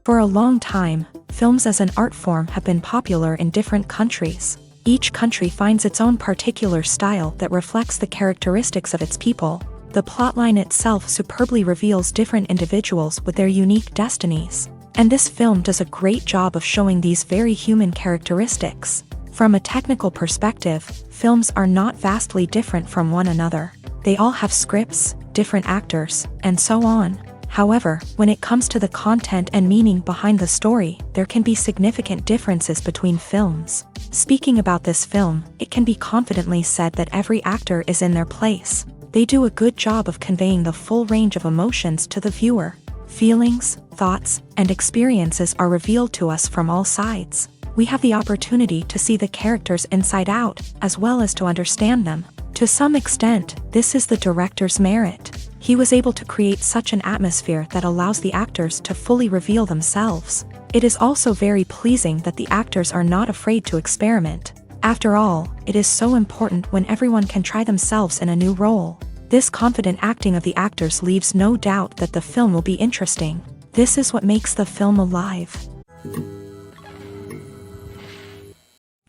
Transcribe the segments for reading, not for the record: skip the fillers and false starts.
For a long time, films as an art form have been popular in different countries. Each country finds its own particular style that reflects the characteristics of its people. The plotline itself superbly reveals different individuals with their unique destinies. And this film does a great job of showing these very human characteristics. From a technical perspective, films are not vastly different from one another. They all have scripts, different actors, and so on. However, when it comes to the content and meaning behind the story, there can be significant differences between films. Speaking about this film, it can be confidently said that every actor is in their place. They do a good job of conveying the full range of emotions to the viewer. Feelings, thoughts, and experiences are revealed to us from all sides. We have the opportunity to see the characters inside out, as well as to understand them. To some extent, this is the director's merit. He was able to create such an atmosphere that allows the actors to fully reveal themselves. It is also very pleasing that the actors are not afraid to experiment. After all, it is so important when everyone can try themselves in a new role. This confident acting of the actors leaves no doubt that the film will be interesting. This is what makes the film alive.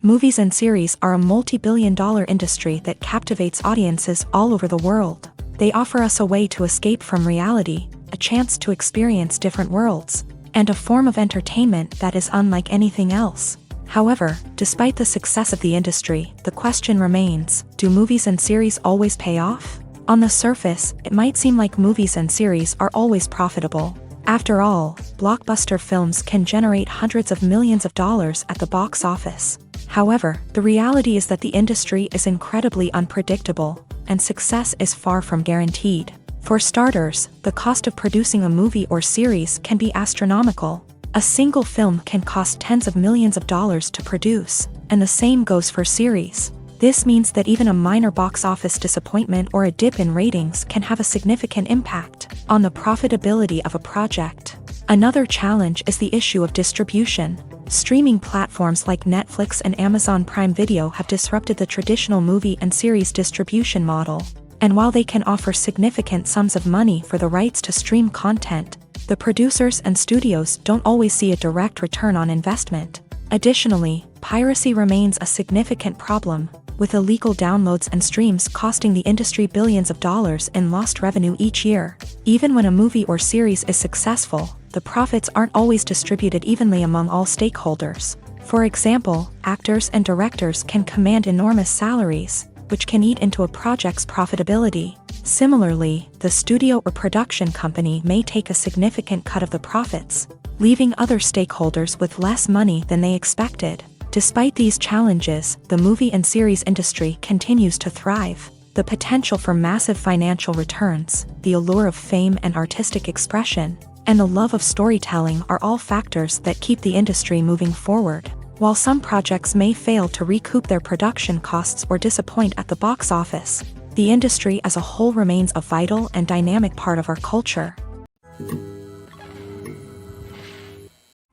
Movies and series are a multi-billion-dollar industry that captivates audiences all over the world. They offer us a way to escape from reality, a chance to experience different worlds, and a form of entertainment that is unlike anything else. However, despite the success of the industry, the question remains, do movies and series always pay off? On the surface, it might seem like movies and series are always profitable. After all, blockbuster films can generate hundreds of millions of dollars at the box office. However, the reality is that the industry is incredibly unpredictable, and success is far from guaranteed. For starters, the cost of producing a movie or series can be astronomical. A single film can cost tens of millions of dollars to produce, and the same goes for series. This means that even a minor box office disappointment or a dip in ratings can have a significant impact on the profitability of a project. Another challenge is the issue of distribution. Streaming platforms like Netflix and Amazon Prime Video have disrupted the traditional movie and series distribution model. And while they can offer significant sums of money for the rights to stream content, the producers and studios don't always see a direct return on investment. Additionally, piracy remains a significant problem, with illegal downloads and streams costing the industry billions of dollars in lost revenue each year. Even when a movie or series is successful, the profits aren't always distributed evenly among all stakeholders. For example, actors and directors can command enormous salaries, which can eat into a project's profitability. Similarly, the studio or production company may take a significant cut of the profits, leaving other stakeholders with less money than they expected. Despite these challenges, the movie and series industry continues to thrive. The potential for massive financial returns, the allure of fame and artistic expression, and the love of storytelling are all factors that keep the industry moving forward. While some projects may fail to recoup their production costs or disappoint at the box office, the industry as a whole remains a vital and dynamic part of our culture.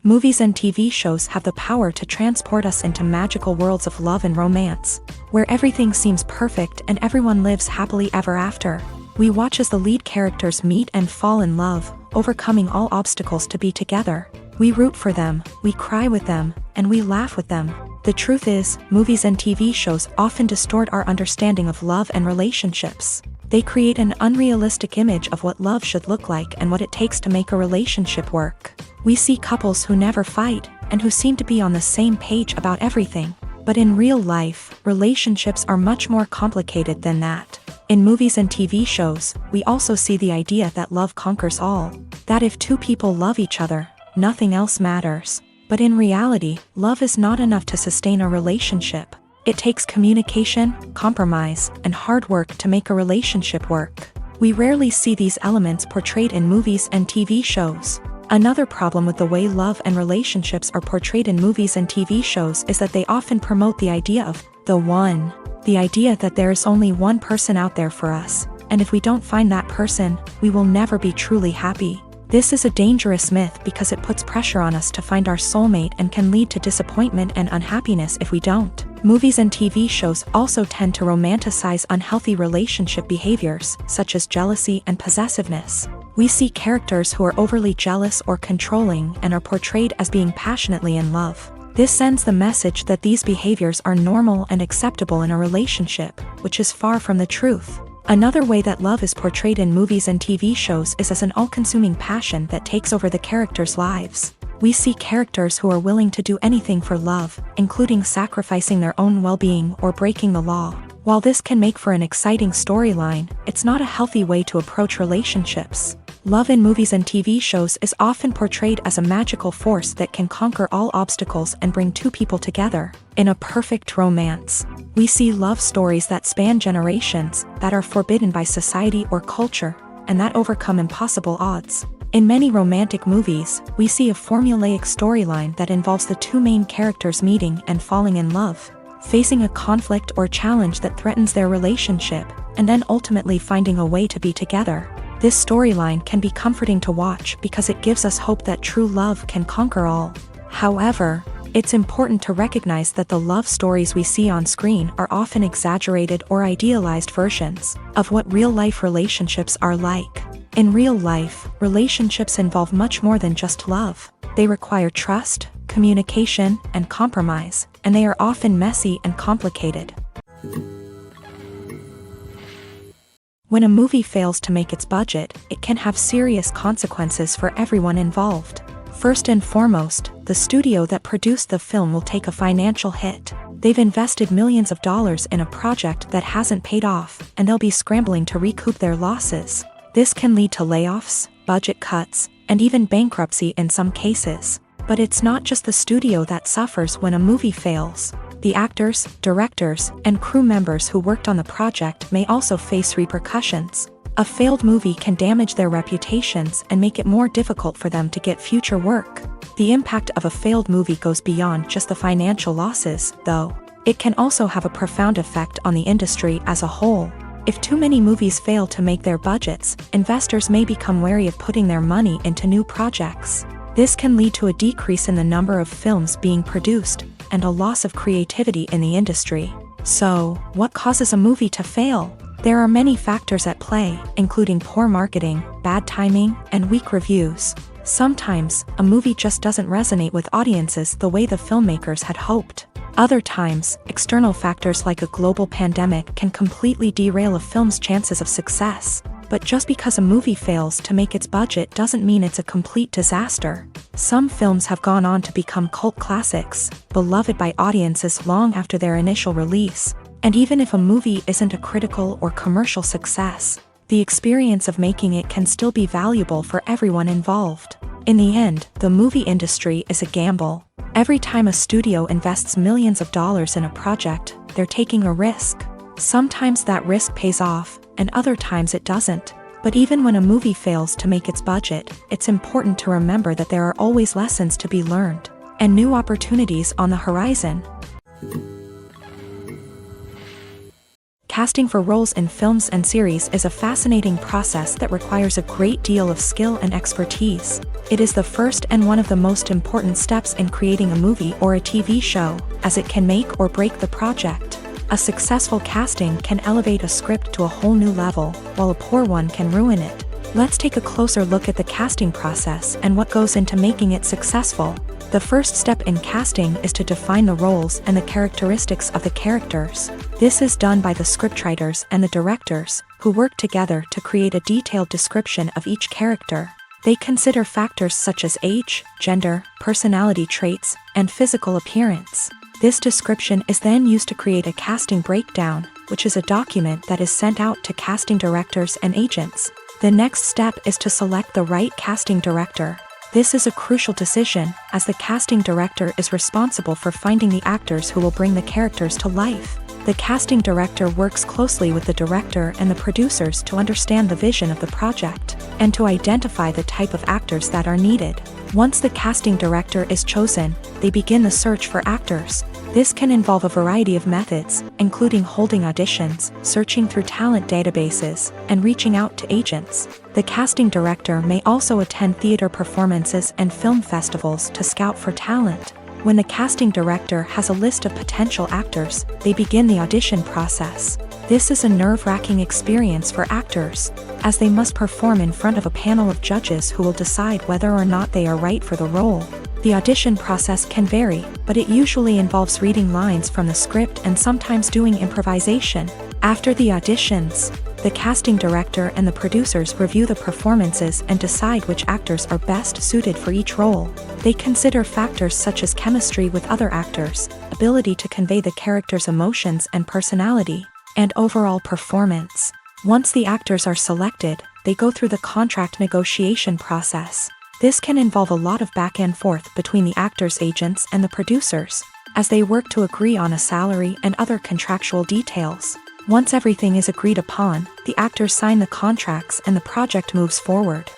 Movies and TV shows have the power to transport us into magical worlds of love and romance, where everything seems perfect and everyone lives happily ever after. We watch as the lead characters meet and fall in love, overcoming all obstacles to be together. We root for them, we cry with them, and we laugh with them. The truth is, movies and TV shows often distort our understanding of love and relationships. They create an unrealistic image of what love should look like and what it takes to make a relationship work. We see couples who never fight, and who seem to be on the same page about everything. But in real life, relationships are much more complicated than that. In movies and TV shows, we also see the idea that love conquers all. That if two people love each other, nothing else matters. But in reality, love is not enough to sustain a relationship. It takes communication, compromise, and hard work to make a relationship work. We rarely see these elements portrayed in movies and TV shows. Another problem with the way love and relationships are portrayed in movies and TV shows is that they often promote the idea of the one. The idea that there is only one person out there for us, and if we don't find that person, we will never be truly happy. This is a dangerous myth because it puts pressure on us to find our soulmate and can lead to disappointment and unhappiness if we don't. Movies and TV shows also tend to romanticize unhealthy relationship behaviors, such as jealousy and possessiveness. We see characters who are overly jealous or controlling and are portrayed as being passionately in love. This sends the message that these behaviors are normal and acceptable in a relationship, which is far from the truth. Another way that love is portrayed in movies and TV shows is as an all-consuming passion that takes over the characters' lives. We see characters who are willing to do anything for love, including sacrificing their own well-being or breaking the law. While this can make for an exciting storyline, it's not a healthy way to approach relationships. Love in movies and TV shows is often portrayed as a magical force that can conquer all obstacles and bring two people together. In a perfect romance, we see love stories that span generations, that are forbidden by society or culture, and that overcome impossible odds. In many romantic movies, we see a formulaic storyline that involves the two main characters meeting and falling in love, facing a conflict or challenge that threatens their relationship, and then ultimately finding a way to be together. This storyline can be comforting to watch because it gives us hope that true love can conquer all. However, it's important to recognize that the love stories we see on screen are often exaggerated or idealized versions of what real-life relationships are like. In real life, relationships involve much more than just love. They require trust, communication, and compromise, and they are often messy and complicated. When a movie fails to make its budget, it can have serious consequences for everyone involved. First and foremost, the studio that produced the film will take a financial hit. They've invested millions of dollars in a project that hasn't paid off, and they'll be scrambling to recoup their losses. This can lead to layoffs, budget cuts, and even bankruptcy in some cases. But it's not just the studio that suffers when a movie fails. The actors, directors, and crew members who worked on the project may also face repercussions. A failed movie can damage their reputations and make it more difficult for them to get future work. The impact of a failed movie goes beyond just the financial losses, though. It can also have a profound effect on the industry as a whole. If too many movies fail to make their budgets, investors may become wary of putting their money into new projects. This can lead to a decrease in the number of films being produced, and a loss of creativity in the industry. So, what causes a movie to fail? There are many factors at play, including poor marketing, bad timing, and weak reviews. Sometimes, a movie just doesn't resonate with audiences the way the filmmakers had hoped. Other times, external factors like a global pandemic can completely derail a film's chances of success. But just because a movie fails to make its budget doesn't mean it's a complete disaster. Some films have gone on to become cult classics, beloved by audiences long after their initial release. And even if a movie isn't a critical or commercial success, the experience of making it can still be valuable for everyone involved. In the end, the movie industry is a gamble. Every time a studio invests millions of dollars in a project, they're taking a risk. Sometimes that risk pays off, and other times it doesn't. But even when a movie fails to make its budget, it's important to remember that there are always lessons to be learned, and new opportunities on the horizon. Casting for roles in films and series is a fascinating process that requires a great deal of skill and expertise. It is the first and one of the most important steps in creating a movie or a TV show, as it can make or break the project. A successful casting can elevate a script to a whole new level, while a poor one can ruin it. Let's take a closer look at the casting process and what goes into making it successful. The first step in casting is to define the roles and the characteristics of the characters. This is done by the scriptwriters and the directors, who work together to create a detailed description of each character. They consider factors such as age, gender, personality traits, and physical appearance. This description is then used to create a casting breakdown, which is a document that is sent out to casting directors and agents. The next step is to select the right casting director. This is a crucial decision, as the casting director is responsible for finding the actors who will bring the characters to life. The casting director works closely with the director and the producers to understand the vision of the project, and to identify the type of actors that are needed. Once the casting director is chosen, they begin the search for actors. This can involve a variety of methods, including holding auditions, searching through talent databases, and reaching out to agents. The casting director may also attend theater performances and film festivals to scout for talent. When the casting director has a list of potential actors, they begin the audition process. This is a nerve-wracking experience for actors, as they must perform in front of a panel of judges who will decide whether or not they are right for the role. The audition process can vary, but it usually involves reading lines from the script and sometimes doing improvisation. After the auditions, the casting director and the producers review the performances and decide which actors are best suited for each role. They consider factors such as chemistry with other actors, ability to convey the character's emotions and personality, and overall performance. Once the actors are selected, they go through the contract negotiation process. This can involve a lot of back and forth between the actors' agents and the producers, as they work to agree on a salary and other contractual details. Once everything is agreed upon, the actors sign the contracts and the project moves forward.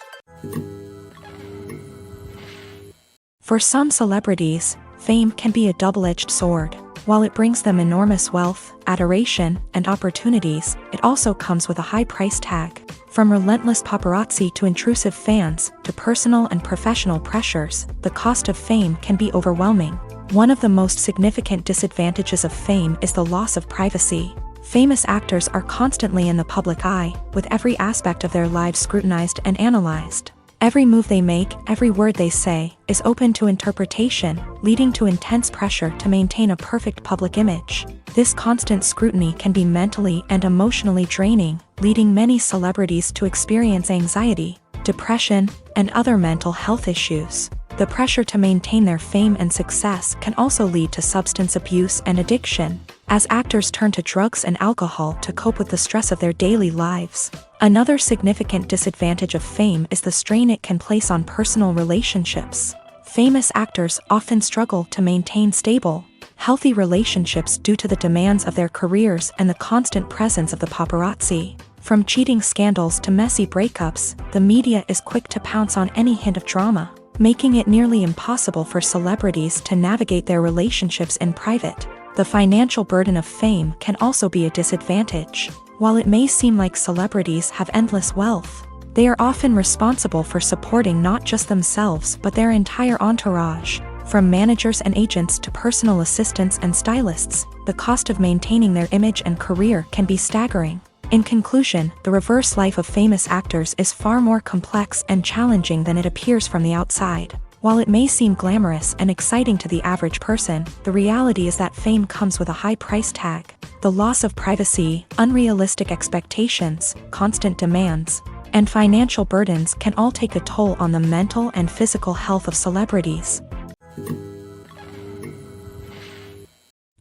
For some celebrities, fame can be a double-edged sword. While it brings them enormous wealth, adoration, and opportunities, it also comes with a high price tag. From relentless paparazzi to intrusive fans, to personal and professional pressures, the cost of fame can be overwhelming. One of the most significant disadvantages of fame is the loss of privacy. Famous actors are constantly in the public eye, with every aspect of their lives scrutinized and analyzed. Every move they make, every word they say, is open to interpretation, leading to intense pressure to maintain a perfect public image. This constant scrutiny can be mentally and emotionally draining, leading many celebrities to experience anxiety, depression, and other mental health issues. The pressure to maintain their fame and success can also lead to substance abuse and addiction, as actors turn to drugs and alcohol to cope with the stress of their daily lives. Another significant disadvantage of fame is the strain it can place on personal relationships. Famous actors often struggle to maintain stable, healthy relationships due to the demands of their careers and the constant presence of the paparazzi. From cheating scandals to messy breakups, the media is quick to pounce on any hint of drama, making it nearly impossible for celebrities to navigate their relationships in private. The financial burden of fame can also be a disadvantage. While it may seem like celebrities have endless wealth, they are often responsible for supporting not just themselves but their entire entourage. From managers and agents to personal assistants and stylists, the cost of maintaining their image and career can be staggering. In conclusion, the reverse life of famous actors is far more complex and challenging than it appears from the outside. While it may seem glamorous and exciting to the average person, the reality is that fame comes with a high price tag. The loss of privacy, unrealistic expectations, constant demands, and financial burdens can all take a toll on the mental and physical health of celebrities.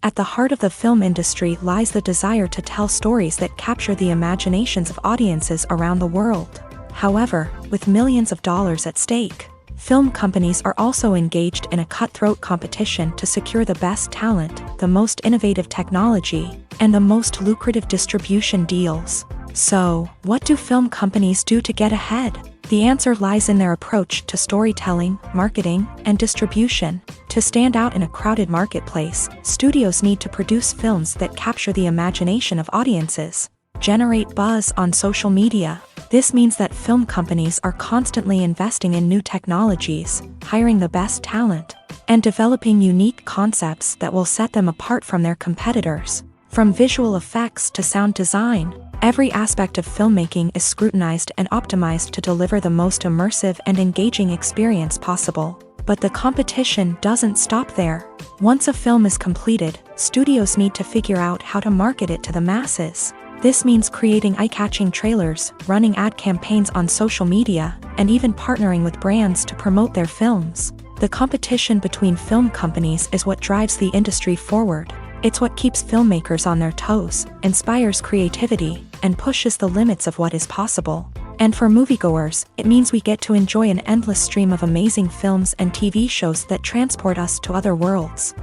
At the heart of the film industry lies the desire to tell stories that capture the imaginations of audiences around the world. However, with millions of dollars at stake, film companies are also engaged in a cutthroat competition to secure the best talent, the most innovative technology, and the most lucrative distribution deals. So, what do film companies do to get ahead? The answer lies in their approach to storytelling, marketing, and distribution. To stand out in a crowded marketplace, studios need to produce films that capture the imagination of audiences, generate buzz on social media. This means that film companies are constantly investing in new technologies, hiring the best talent, and developing unique concepts that will set them apart from their competitors. From visual effects to sound design, every aspect of filmmaking is scrutinized and optimized to deliver the most immersive and engaging experience possible. But the competition doesn't stop there. Once a film is completed, studios need to figure out how to market it to the masses. This means creating eye-catching trailers, running ad campaigns on social media, and even partnering with brands to promote their films. The competition between film companies is what drives the industry forward. It's what keeps filmmakers on their toes, inspires creativity, and pushes the limits of what is possible. And for moviegoers, it means we get to enjoy an endless stream of amazing films and TV shows that transport us to other worlds.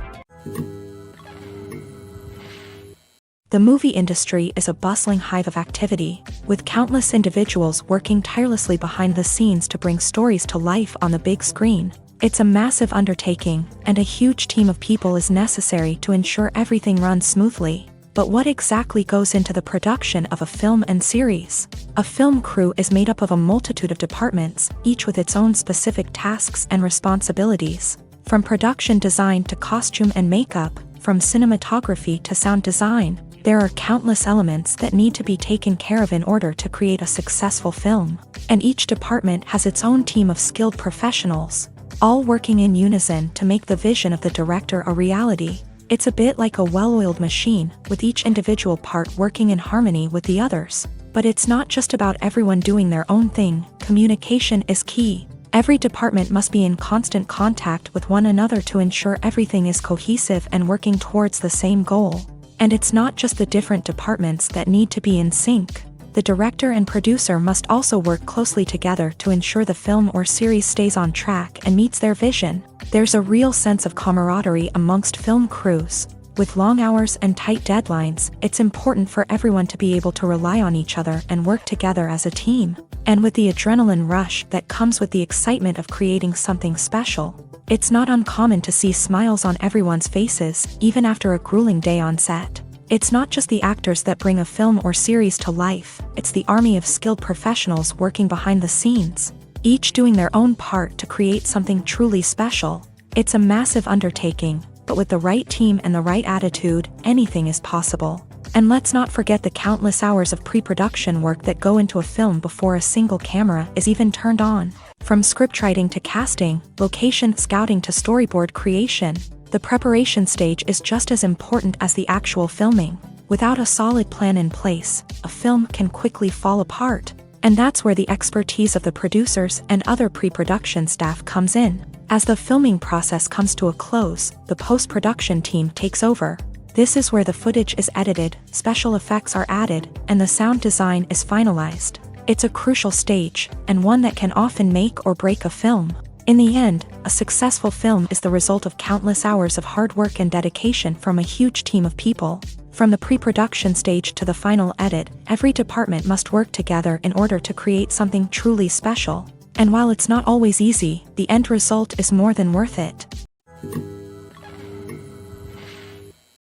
The movie industry is a bustling hive of activity, with countless individuals working tirelessly behind the scenes to bring stories to life on the big screen. It's a massive undertaking, and a huge team of people is necessary to ensure everything runs smoothly. But what exactly goes into the production of a film and series? A film crew is made up of a multitude of departments, each with its own specific tasks and responsibilities. From production design to costume and makeup, from cinematography to sound design, There are countless elements that need to be taken care of in order to create a successful film, and each department has its own team of skilled professionals, all working in unison to make the vision of the director a reality. It's a bit like a well-oiled machine, with each individual part working in harmony with the others. But it's not just about everyone doing their own thing. Communication is key. Every department must be in constant contact with one another to ensure everything is cohesive and working towards the same goal. And it's not just the different departments that need to be in sync. The director and producer must also work closely together to ensure the film or series stays on track and meets their vision. There's a real sense of camaraderie amongst film crews. With long hours and tight deadlines, it's important for everyone to be able to rely on each other and work together as a team. And with the adrenaline rush that comes with the excitement of creating something special, it's not uncommon to see smiles on everyone's faces, even after a grueling day on set. It's not just the actors that bring a film or series to life, it's the army of skilled professionals working behind the scenes, each doing their own part to create something truly special. It's a massive undertaking, but with the right team and the right attitude, anything is possible. And let's not forget the countless hours of pre-production work that go into a film before a single camera is even turned on. From scriptwriting to casting, location scouting to storyboard creation, the preparation stage is just as important as the actual filming. Without a solid plan in place, a film can quickly fall apart. And that's where the expertise of the producers and other pre-production staff comes in. As the filming process comes to a close, the post-production team takes over. This is where the footage is edited, special effects are added, and the sound design is finalized. It's a crucial stage, and one that can often make or break a film. In the end, a successful film is the result of countless hours of hard work and dedication from a huge team of people. From the pre-production stage to the final edit, every department must work together in order to create something truly special. And while it's not always easy, the end result is more than worth it.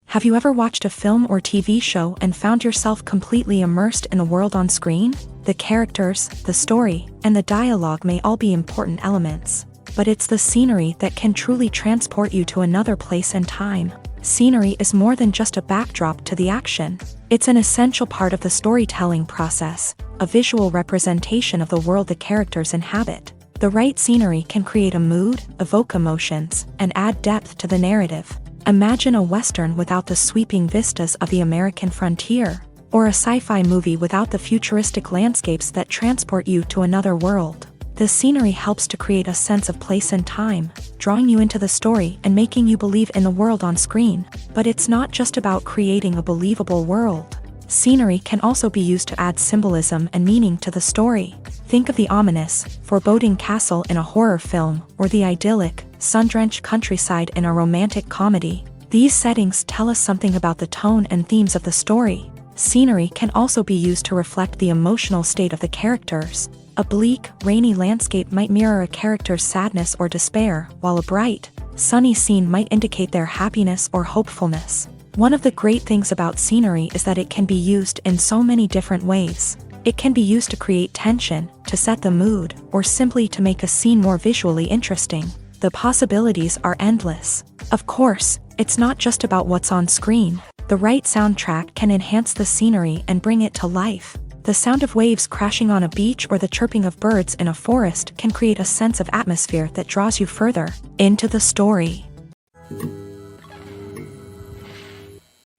Have you ever watched a film or TV show and found yourself completely immersed in the world on screen? The characters, the story, and the dialogue may all be important elements, but it's the scenery that can truly transport you to another place and time. Scenery is more than just a backdrop to the action. It's an essential part of the storytelling process, a visual representation of the world the characters inhabit. The right scenery can create a mood, evoke emotions, and add depth to the narrative. Imagine a Western without the sweeping vistas of the American frontier, or a sci-fi movie without the futuristic landscapes that transport you to another world. The scenery helps to create a sense of place and time, drawing you into the story and making you believe in the world on screen. But it's not just about creating a believable world. Scenery can also be used to add symbolism and meaning to the story. Think of the ominous, foreboding castle in a horror film, or the idyllic, sun-drenched countryside in a romantic comedy. These settings tell us something about the tone and themes of the story. Scenery can also be used to reflect the emotional state of the characters. A bleak, rainy landscape might mirror a character's sadness or despair, while a bright, sunny scene might indicate their happiness or hopefulness. One of the great things about scenery is that it can be used in so many different ways. It can be used to create tension, to set the mood, or simply to make a scene more visually interesting. The possibilities are endless. Of course, it's not just about what's on screen. The right soundtrack can enhance the scenery and bring it to life. The sound of waves crashing on a beach or the chirping of birds in a forest can create a sense of atmosphere that draws you further into the story.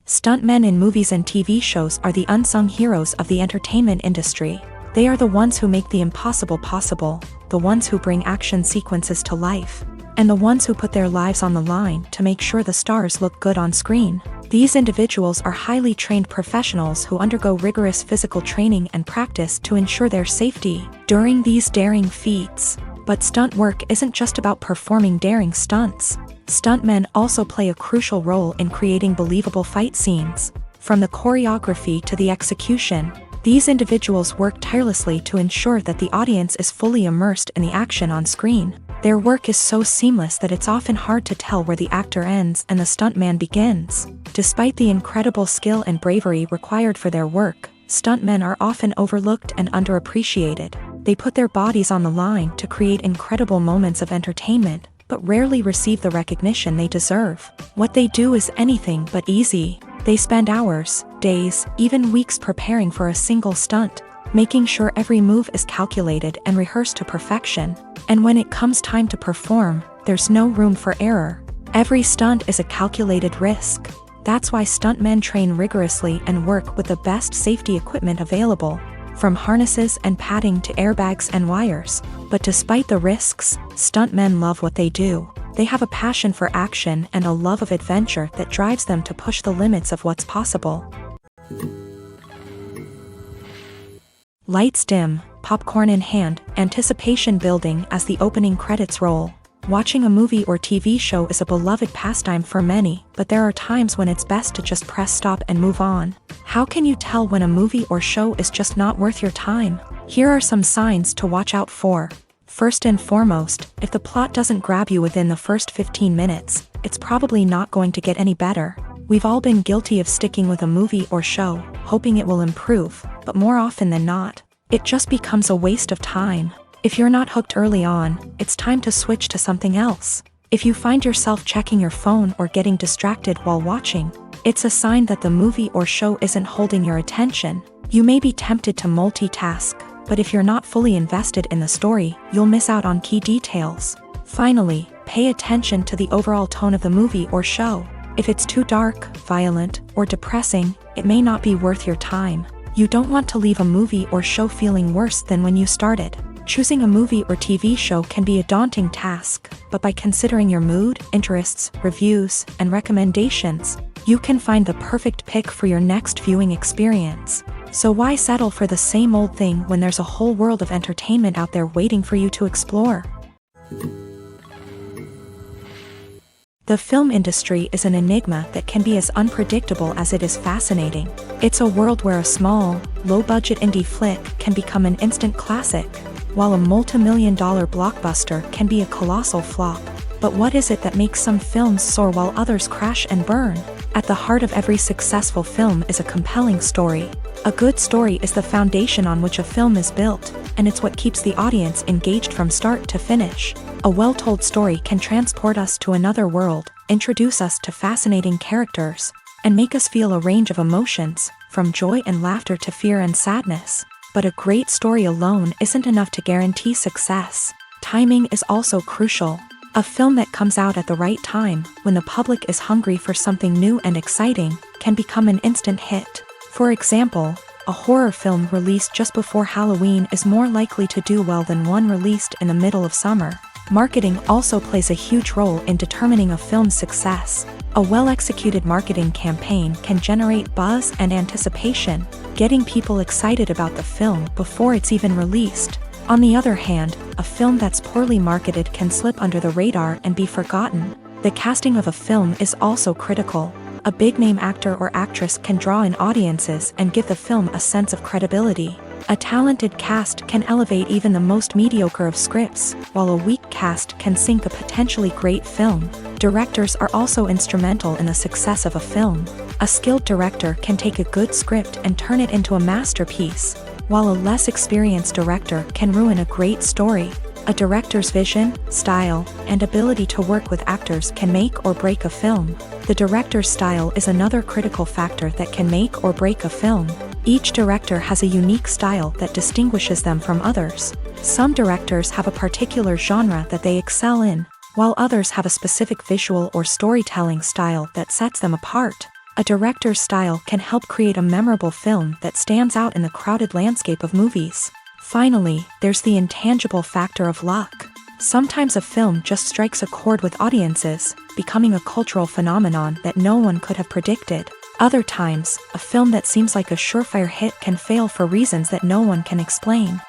Stuntmen in movies and TV shows are the unsung heroes of the entertainment industry. They are the ones who make the impossible possible, the ones who bring action sequences to life, and the ones who put their lives on the line to make sure the stars look good on screen. These individuals are highly trained professionals who undergo rigorous physical training and practice to ensure their safety during these daring feats. But stunt work isn't just about performing daring stunts. Stuntmen also play a crucial role in creating believable fight scenes. From the choreography to the execution, these individuals work tirelessly to ensure that the audience is fully immersed in the action on screen. Their work is so seamless that it's often hard to tell where the actor ends and the stuntman begins. Despite the incredible skill and bravery required for their work, stuntmen are often overlooked and underappreciated. They put their bodies on the line to create incredible moments of entertainment, but rarely receive the recognition they deserve. What they do is anything but easy. They spend hours, days, even weeks preparing for a single stunt, making sure every move is calculated and rehearsed to perfection. And when it comes time to perform, there's no room for error. Every stunt is a calculated risk. That's why stuntmen train rigorously and work with the best safety equipment available, from harnesses and padding to airbags and wires. But despite the risks, stuntmen love what they do. They have a passion for action and a love of adventure that drives them to push the limits of what's possible. Lights dim, popcorn in hand, anticipation building as the opening credits roll. Watching a movie or TV show is a beloved pastime for many, but there are times when it's best to just press stop and move on. How can you tell when a movie or show is just not worth your time? Here are some signs to watch out for. First and foremost, if the plot doesn't grab you within the first 15 minutes, it's probably not going to get any better. We've all been guilty of sticking with a movie or show, hoping it will improve, but more often than not, it just becomes a waste of time. If you're not hooked early on, it's time to switch to something else. If you find yourself checking your phone or getting distracted while watching, it's a sign that the movie or show isn't holding your attention. You may be tempted to multitask, but if you're not fully invested in the story, you'll miss out on key details. Finally, pay attention to the overall tone of the movie or show. If it's too dark, violent, or depressing, it may not be worth your time. You don't want to leave a movie or show feeling worse than when you started. Choosing a movie or TV show can be a daunting task, but by considering your mood, interests, reviews, and recommendations, you can find the perfect pick for your next viewing experience. So why settle for the same old thing when there's a whole world of entertainment out there waiting for you to explore? The film industry is an enigma that can be as unpredictable as it is fascinating. It's a world where a small, low-budget indie flick can become an instant classic, while a multi-million-dollar blockbuster can be a colossal flop. But what is it that makes some films soar while others crash and burn? At the heart of every successful film is a compelling story. A good story is the foundation on which a film is built, and it's what keeps the audience engaged from start to finish. A well-told story can transport us to another world, introduce us to fascinating characters, and make us feel a range of emotions, from joy and laughter to fear and sadness. But a great story alone isn't enough to guarantee success. Timing is also crucial. A film that comes out at the right time, when the public is hungry for something new and exciting, can become an instant hit. For example, a horror film released just before Halloween is more likely to do well than one released in the middle of summer. Marketing also plays a huge role in determining a film's success. A well-executed marketing campaign can generate buzz and anticipation, getting people excited about the film before it's even released. On the other hand, a film that's poorly marketed can slip under the radar and be forgotten. The casting of a film is also critical. A big-name actor or actress can draw in audiences and give the film a sense of credibility. A talented cast can elevate even the most mediocre of scripts, while a weak cast can sink a potentially great film. Directors are also instrumental in the success of a film. A skilled director can take a good script and turn it into a masterpiece, while a less experienced director can ruin a great story. A director's vision, style, and ability to work with actors can make or break a film. The director's style is another critical factor that can make or break a film. Each director has a unique style that distinguishes them from others. Some directors have a particular genre that they excel in, while others have a specific visual or storytelling style that sets them apart. A director's style can help create a memorable film that stands out in the crowded landscape of movies. Finally, there's the intangible factor of luck. Sometimes a film just strikes a chord with audiences, becoming a cultural phenomenon that no one could have predicted. Other times, a film that seems like a surefire hit can fail for reasons that no one can explain.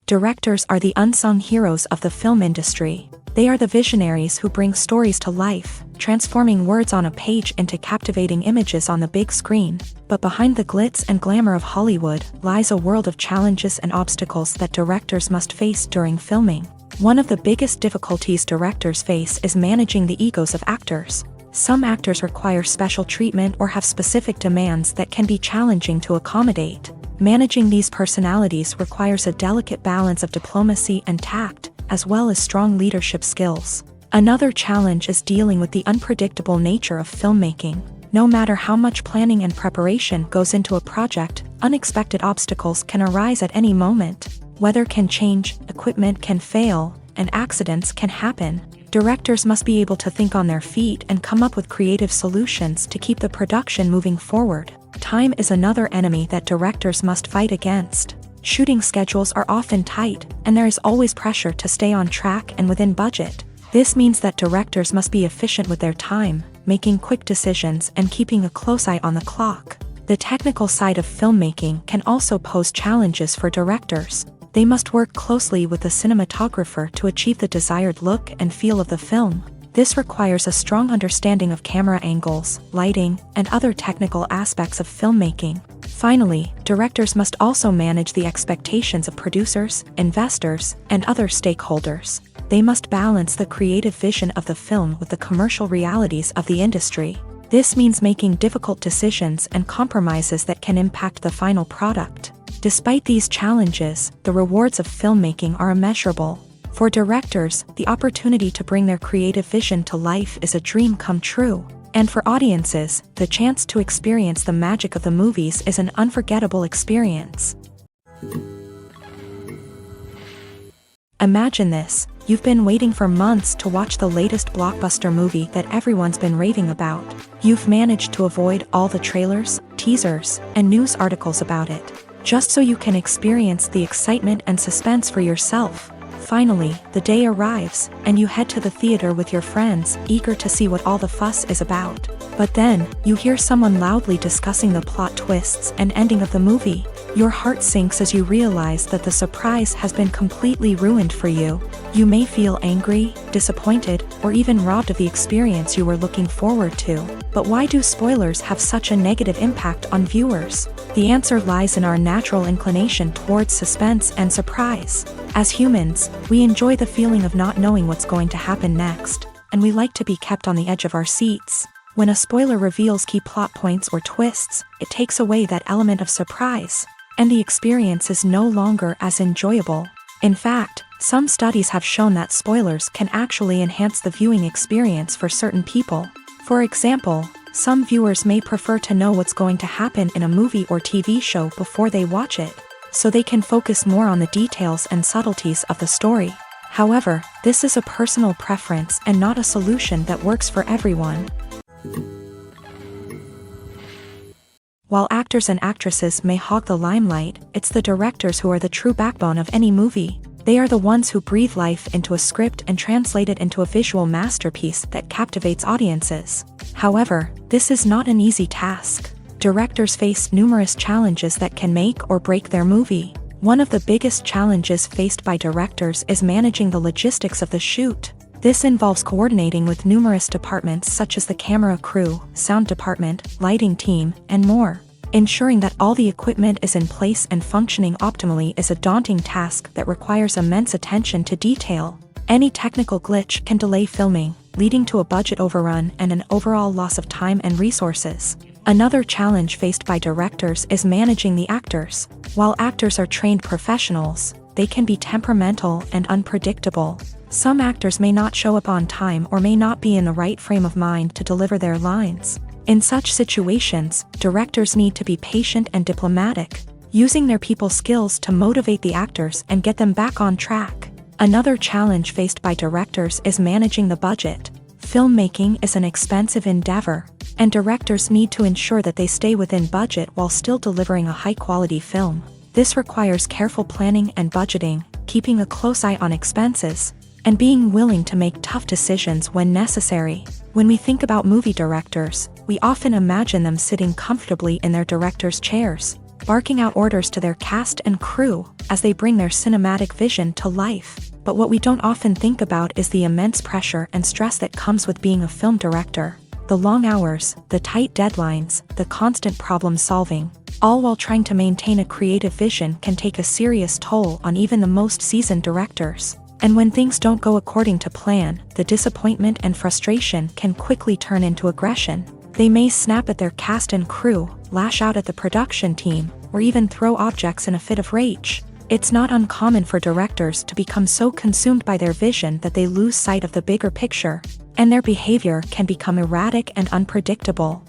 Directors are the unsung heroes of the film industry. They are the visionaries who bring stories to life, transforming words on a page into captivating images on the big screen. But behind the glitz and glamour of Hollywood lies a world of challenges and obstacles that directors must face during filming. One of the biggest difficulties directors face is managing the egos of actors. Some actors require special treatment or have specific demands that can be challenging to accommodate. Managing these personalities requires a delicate balance of diplomacy and tact, as well as strong leadership skills. Another challenge is dealing with the unpredictable nature of filmmaking. No matter how much planning and preparation goes into a project, unexpected obstacles can arise at any moment. Weather can change, equipment can fail, and accidents can happen. Directors must be able to think on their feet and come up with creative solutions to keep the production moving forward. Time is another enemy that directors must fight against. Shooting schedules are often tight, and there is always pressure to stay on track and within budget. This means that directors must be efficient with their time, making quick decisions and keeping a close eye on the clock. The technical side of filmmaking can also pose challenges for directors. They must work closely with the cinematographer to achieve the desired look and feel of the film. This requires a strong understanding of camera angles, lighting, and other technical aspects of filmmaking. Finally, directors must also manage the expectations of producers, investors, and other stakeholders. They must balance the creative vision of the film with the commercial realities of the industry. This means making difficult decisions and compromises that can impact the final product. Despite these challenges, the rewards of filmmaking are immeasurable. For directors, the opportunity to bring their creative vision to life is a dream come true. And for audiences, the chance to experience the magic of the movies is an unforgettable experience. Imagine this: you've been waiting for months to watch the latest blockbuster movie that everyone's been raving about. You've managed to avoid all the trailers, teasers, and news articles about it, just so you can experience the excitement and suspense for yourself. Finally, the day arrives, and you head to the theater with your friends, eager to see what all the fuss is about. But then, you hear someone loudly discussing the plot twists and ending of the movie. Your heart sinks as you realize that the surprise has been completely ruined for you. You may feel angry, disappointed, or even robbed of the experience you were looking forward to. But why do spoilers have such a negative impact on viewers? The answer lies in our natural inclination towards suspense and surprise. As humans, we enjoy the feeling of not knowing what's going to happen next, and we like to be kept on the edge of our seats. When a spoiler reveals key plot points or twists, it takes away that element of surprise, and the experience is no longer as enjoyable. In fact, some studies have shown that spoilers can actually enhance the viewing experience for certain people. For example, some viewers may prefer to know what's going to happen in a movie or TV show before they watch it, so they can focus more on the details and subtleties of the story. However, this is a personal preference and not a solution that works for everyone. While actors and actresses may hog the limelight, it's the directors who are the true backbone of any movie. They are the ones who breathe life into a script and translate it into a visual masterpiece that captivates audiences. However, this is not an easy task. Directors face numerous challenges that can make or break their movie. One of the biggest challenges faced by directors is managing the logistics of the shoot. This involves coordinating with numerous departments such as the camera crew, sound department, lighting team, and more. Ensuring that all the equipment is in place and functioning optimally is a daunting task that requires immense attention to detail. Any technical glitch can delay filming, leading to a budget overrun and an overall loss of time and resources. Another challenge faced by directors is managing the actors. While actors are trained professionals, they can be temperamental and unpredictable. Some actors may not show up on time or may not be in the right frame of mind to deliver their lines. In such situations, directors need to be patient and diplomatic, using their people skills to motivate the actors and get them back on track. Another challenge faced by directors is managing the budget. Filmmaking is an expensive endeavor, and directors need to ensure that they stay within budget while still delivering a high-quality film. This requires careful planning and budgeting, keeping a close eye on expenses, and being willing to make tough decisions when necessary. When we think about movie directors, we often imagine them sitting comfortably in their director's chairs, barking out orders to their cast and crew as they bring their cinematic vision to life. But what we don't often think about is the immense pressure and stress that comes with being a film director. The long hours, the tight deadlines, the constant problem solving, all while trying to maintain a creative vision can take a serious toll on even the most seasoned directors. And when things don't go according to plan, the disappointment and frustration can quickly turn into aggression. They may snap at their cast and crew, lash out at the production team, or even throw objects in a fit of rage. It's not uncommon for directors to become so consumed by their vision that they lose sight of the bigger picture, and their behavior can become erratic and unpredictable.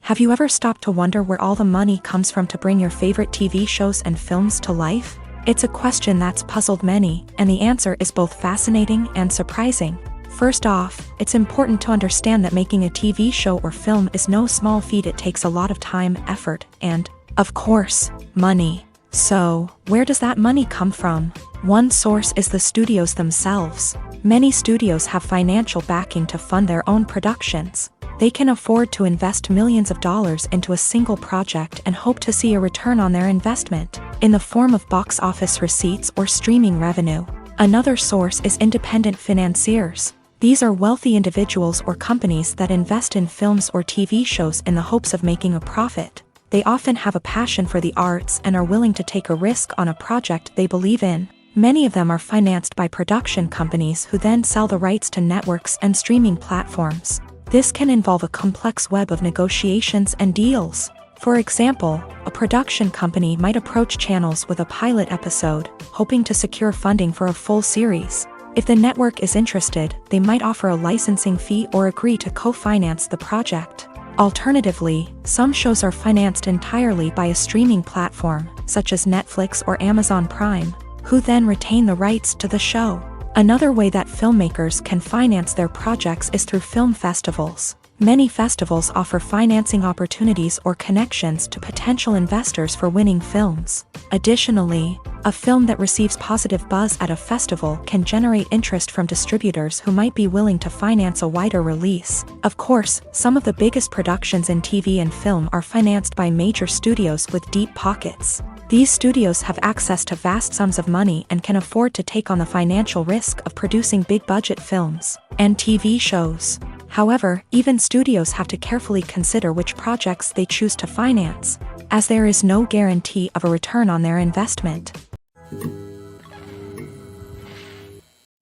Have you ever stopped to wonder where all the money comes from to bring your favorite TV shows and films to life? It's a question that's puzzled many, and the answer is both fascinating and surprising. First off, it's important to understand that making a TV show or film is no small feat. It takes a lot of time, effort, and, of course, money. So, where does that money come from? One source is the studios themselves. Many studios have financial backing to fund their own productions. They can afford to invest millions of dollars into a single project and hope to see a return on their investment, in the form of box office receipts or streaming revenue. Another source is independent financiers. These are wealthy individuals or companies that invest in films or TV shows in the hopes of making a profit. They often have a passion for the arts and are willing to take a risk on a project they believe in. Many of them are financed by production companies who then sell the rights to networks and streaming platforms. This can involve a complex web of negotiations and deals. For example, a production company might approach channels with a pilot episode, hoping to secure funding for a full series. If the network is interested, they might offer a licensing fee or agree to co-finance the project. Alternatively, some shows are financed entirely by a streaming platform, such as Netflix or Amazon Prime, who then retain the rights to the show. Another way that filmmakers can finance their projects is through film festivals. Many festivals offer financing opportunities or connections to potential investors for winning films. Additionally, a film that receives positive buzz at a festival can generate interest from distributors who might be willing to finance a wider release. Of course, some of the biggest productions in TV and film are financed by major studios with deep pockets. These studios have access to vast sums of money and can afford to take on the financial risk of producing big-budget films and TV shows. However, even studios have to carefully consider which projects they choose to finance, as there is no guarantee of a return on their investment.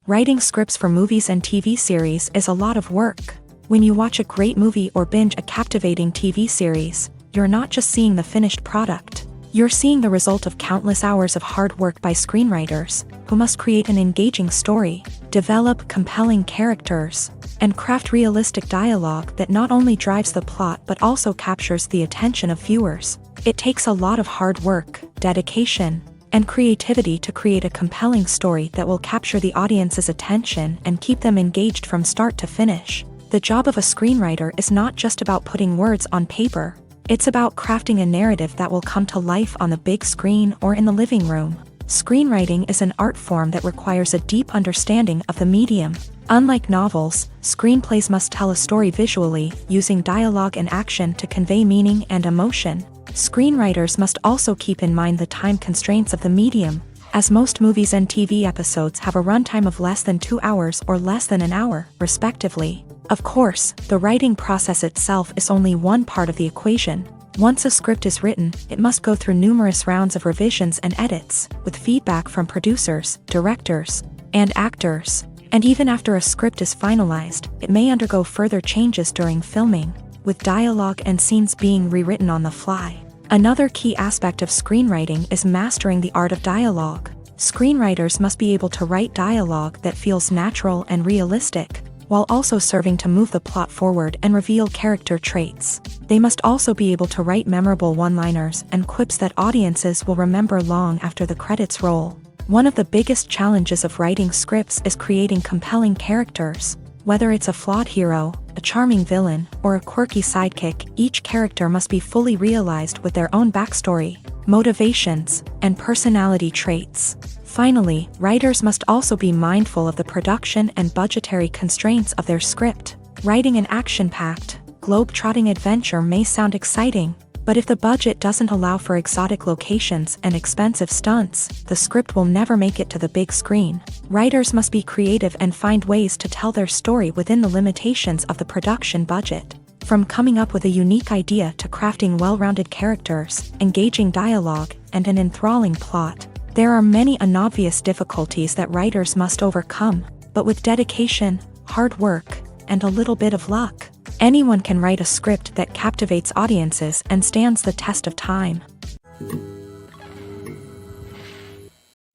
Writing scripts for movies and TV series is a lot of work. When you watch a great movie or binge a captivating TV series, you're not just seeing the finished product. You're seeing the result of countless hours of hard work by screenwriters, who must create an engaging story, develop compelling characters, and craft realistic dialogue that not only drives the plot but also captures the attention of viewers. It takes a lot of hard work, dedication, and creativity to create a compelling story that will capture the audience's attention and keep them engaged from start to finish. The job of a screenwriter is not just about putting words on paper. It's about crafting a narrative that will come to life on the big screen or in the living room. Screenwriting is an art form that requires a deep understanding of the medium. Unlike novels, screenplays must tell a story visually, using dialogue and action to convey meaning and emotion. Screenwriters must also keep in mind the time constraints of the medium, as most movies and TV episodes have a runtime of less than 2 hours or less than an hour, respectively. Of course, the writing process itself is only one part of the equation. Once a script is written, it must go through numerous rounds of revisions and edits, with feedback from producers, directors, and actors. And even after a script is finalized, it may undergo further changes during filming, with dialogue and scenes being rewritten on the fly. Another key aspect of screenwriting is mastering the art of dialogue. Screenwriters must be able to write dialogue that feels natural and realistic, while also serving to move the plot forward and reveal character traits. They must also be able to write memorable one-liners and quips that audiences will remember long after the credits roll. One of the biggest challenges of writing scripts is creating compelling characters. Whether it's a flawed hero, a charming villain, or a quirky sidekick, each character must be fully realized with their own backstory, motivations, and personality traits. Finally, writers must also be mindful of the production and budgetary constraints of their script. Writing an action-packed, globe-trotting adventure may sound exciting, but if the budget doesn't allow for exotic locations and expensive stunts, the script will never make it to the big screen. Writers must be creative and find ways to tell their story within the limitations of the production budget. From coming up with a unique idea to crafting well-rounded characters, engaging dialogue, and an enthralling plot, there are many unobvious difficulties that writers must overcome, but with dedication, hard work, and a little bit of luck, anyone can write a script that captivates audiences and stands the test of time.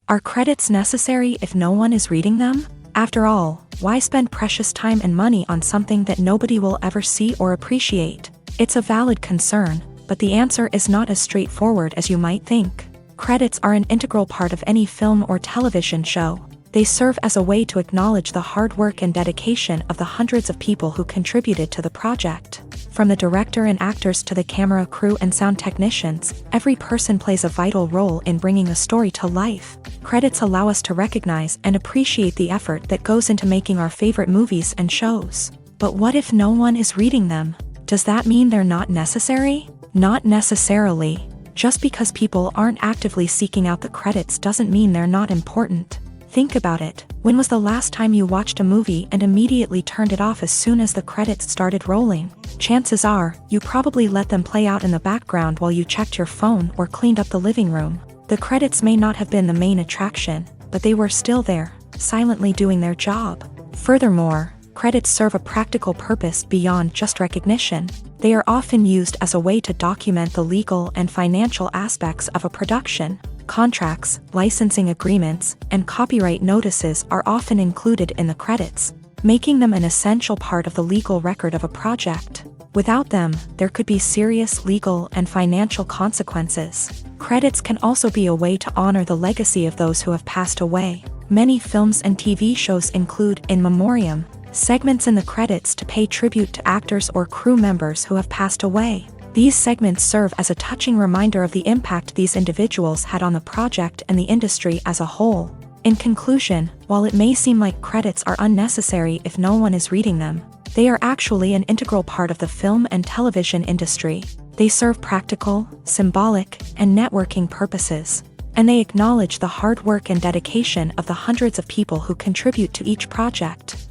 Are credits necessary if no one is reading them? After all, why spend precious time and money on something that nobody will ever see or appreciate? It's a valid concern, but the answer is not as straightforward as you might think. Credits are an integral part of any film or television show. They serve as a way to acknowledge the hard work and dedication of the hundreds of people who contributed to the project. From the director and actors to the camera crew and sound technicians, every person plays a vital role in bringing a story to life. Credits allow us to recognize and appreciate the effort that goes into making our favorite movies and shows. But what if no one is reading them? Does that mean they're not necessary? Not necessarily. Just because people aren't actively seeking out the credits doesn't mean they're not important. Think about it. When was the last time you watched a movie and immediately turned it off as soon as the credits started rolling? Chances are, you probably let them play out in the background while you checked your phone or cleaned up the living room. The credits may not have been the main attraction, but they were still there, silently doing their job. Furthermore, credits serve a practical purpose beyond just recognition. They are often used as a way to document the legal and financial aspects of a production. Contracts, licensing agreements, and copyright notices are often included in the credits, making them an essential part of the legal record of a project. Without them, there could be serious legal and financial consequences. Credits can also be a way to honor the legacy of those who have passed away. Many films and TV shows include in memoriam segments in the credits to pay tribute to actors or crew members who have passed away. These segments serve as a touching reminder of the impact these individuals had on the project and the industry as a whole. In conclusion, while it may seem like credits are unnecessary if no one is reading them, they are actually an integral part of the film and television industry. They serve practical, symbolic, and networking purposes, and they acknowledge the hard work and dedication of the hundreds of people who contribute to each project.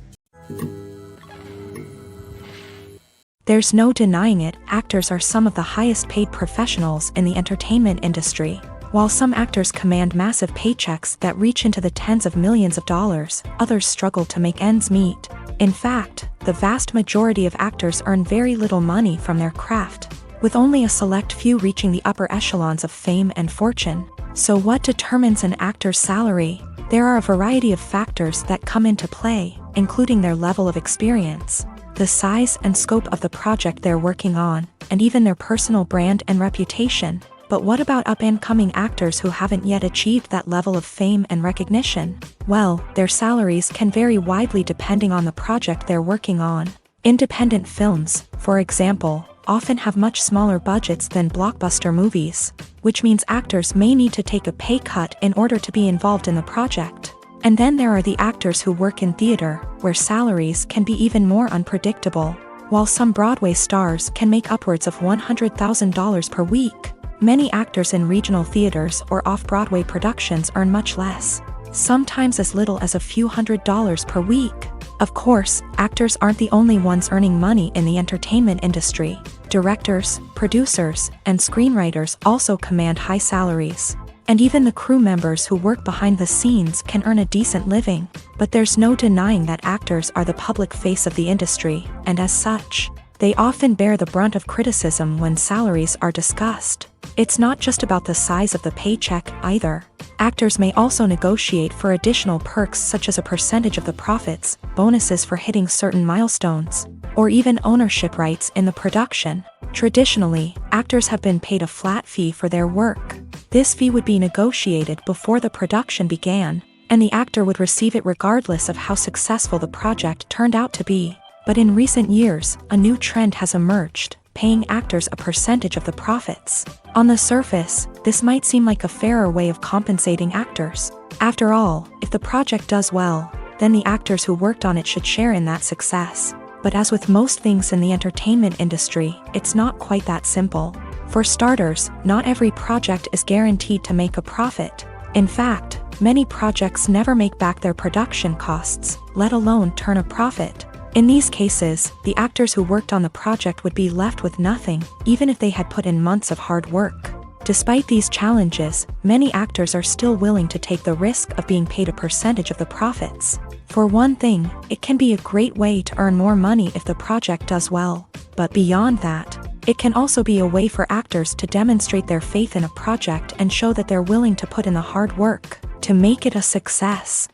There's no denying it, actors are some of the highest paid professionals in the entertainment industry. While some actors command massive paychecks that reach into the tens of millions of dollars, others struggle to make ends meet. In fact, the vast majority of actors earn very little money from their craft, with only a select few reaching the upper echelons of fame and fortune. So what determines an actor's salary? There are a variety of factors that come into play, including their level of experience, the size and scope of the project they're working on, and even their personal brand and reputation. But what about up-and-coming actors who haven't yet achieved that level of fame and recognition? Well, their salaries can vary widely depending on the project they're working on. Independent films, for example, often have much smaller budgets than blockbuster movies, which means actors may need to take a pay cut in order to be involved in the project. And then there are the actors who work in theater, where salaries can be even more unpredictable. While some Broadway stars can make upwards of $100,000 per week, many actors in regional theaters or off-Broadway productions earn much less, sometimes as little as a few $100s per week. Of course, actors aren't the only ones earning money in the entertainment industry. Directors, producers, and screenwriters also command high salaries. And even the crew members who work behind the scenes can earn a decent living. But there's no denying that actors are the public face of the industry, and as such, they often bear the brunt of criticism when salaries are discussed. It's not just about the size of the paycheck, either. Actors may also negotiate for additional perks such as a percentage of the profits, bonuses for hitting certain milestones, or even ownership rights in the production. Traditionally, actors have been paid a flat fee for their work. This fee would be negotiated before the production began, and the actor would receive it regardless of how successful the project turned out to be. But in recent years, a new trend has emerged, paying actors a percentage of the profits. On the surface, this might seem like a fairer way of compensating actors. After all, if the project does well, then the actors who worked on it should share in that success. But as with most things in the entertainment industry, it's not quite that simple. For starters, not every project is guaranteed to make a profit. In fact, many projects never make back their production costs, let alone turn a profit. In these cases, the actors who worked on the project would be left with nothing, even if they had put in months of hard work. Despite these challenges, many actors are still willing to take the risk of being paid a percentage of the profits. For one thing, it can be a great way to earn more money if the project does well. But beyond that, It can also be a way for actors to demonstrate their faith in a project and show that they're willing to put in the hard work to make it a success.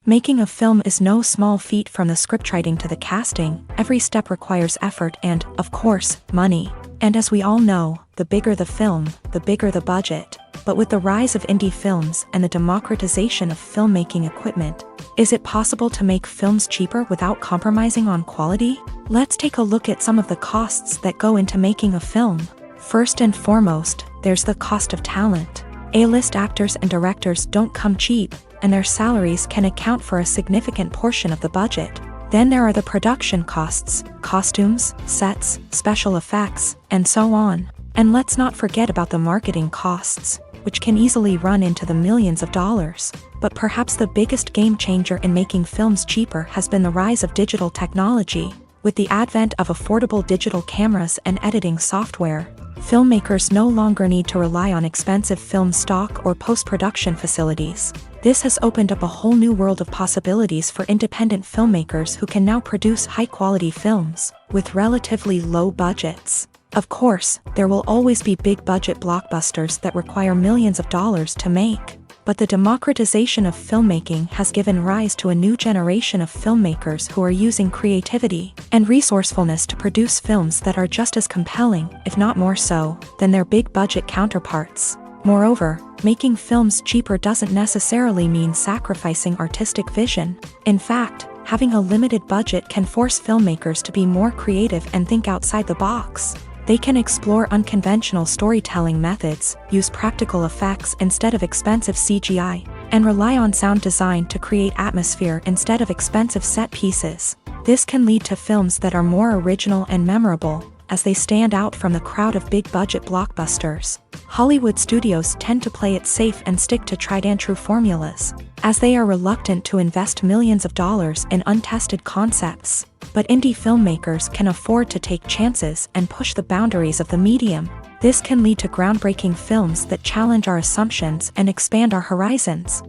Making a film is no small feat. From the scriptwriting to the casting, every step requires effort and, of course, money. And as we all know, the bigger the film, the bigger the budget. But with the rise of indie films and the democratization of filmmaking equipment, is it possible to make films cheaper without compromising on quality? Let's take a look at some of the costs that go into making a film. First and foremost, there's the cost of talent. A-list actors and directors don't come cheap, and their salaries can account for a significant portion of the budget. Then there are the production costs, costumes, sets, special effects, and so on. And let's not forget about the marketing costs, which can easily run into the millions of dollars. But perhaps the biggest game changer in making films cheaper has been the rise of digital technology. With the advent of affordable digital cameras and editing software, filmmakers no longer need to rely on expensive film stock or post-production facilities. This has opened up a whole new world of possibilities for independent filmmakers who can now produce high-quality films with relatively low budgets. Of course, there will always be big-budget blockbusters that require millions of dollars to make. But the democratization of filmmaking has given rise to a new generation of filmmakers who are using creativity and resourcefulness to produce films that are just as compelling, if not more so, than their big-budget counterparts. Moreover, making films cheaper doesn't necessarily mean sacrificing artistic vision. In fact, having a limited budget can force filmmakers to be more creative and think outside the box. They can explore unconventional storytelling methods, use practical effects instead of expensive CGI, and rely on sound design to create atmosphere instead of expensive set pieces. This can lead to films that are more original and memorable, as they stand out from the crowd of big-budget blockbusters. Hollywood studios tend to play it safe and stick to tried-and-true formulas, as they are reluctant to invest millions of dollars in untested concepts. But indie filmmakers can afford to take chances and push the boundaries of the medium. This can lead to groundbreaking films that challenge our assumptions and expand our horizons.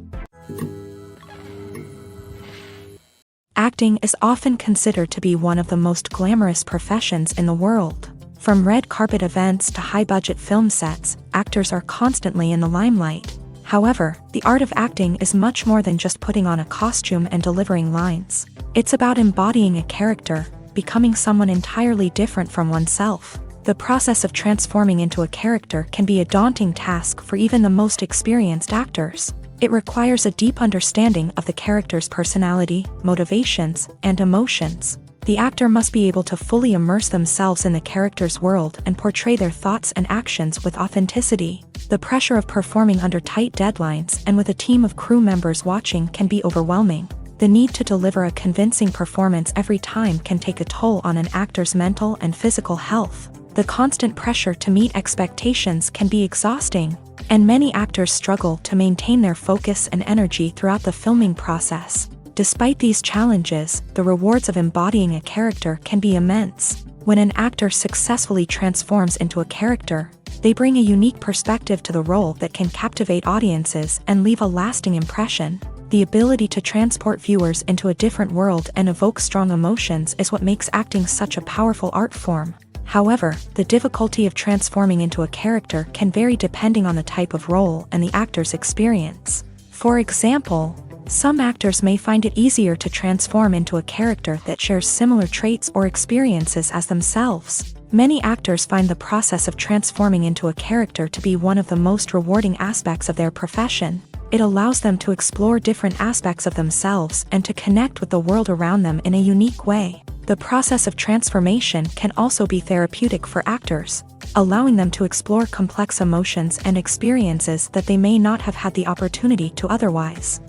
Acting is often considered to be one of the most glamorous professions in the world. From red carpet events to high-budget film sets, actors are constantly in the limelight. However, the art of acting is much more than just putting on a costume and delivering lines. It's about embodying a character, becoming someone entirely different from oneself. The process of transforming into a character can be a daunting task for even the most experienced actors. It requires a deep understanding of the character's personality, motivations, and emotions. The actor must be able to fully immerse themselves in the character's world and portray their thoughts and actions with authenticity. The pressure of performing under tight deadlines and with a team of crew members watching can be overwhelming. The need to deliver a convincing performance every time can take a toll on an actor's mental and physical health. The constant pressure to meet expectations can be exhausting, and many actors struggle to maintain their focus and energy throughout the filming process. Despite these challenges, the rewards of embodying a character can be immense. When an actor successfully transforms into a character, they bring a unique perspective to the role that can captivate audiences and leave a lasting impression. The ability to transport viewers into a different world and evoke strong emotions is what makes acting such a powerful art form. However, the difficulty of transforming into a character can vary depending on the type of role and the actor's experience. For example, some actors may find it easier to transform into a character that shares similar traits or experiences as themselves. Many actors find the process of transforming into a character to be one of the most rewarding aspects of their profession. It allows them to explore different aspects of themselves and to connect with the world around them in a unique way. The process of transformation can also be therapeutic for actors, allowing them to explore complex emotions and experiences that they may not have had the opportunity to otherwise.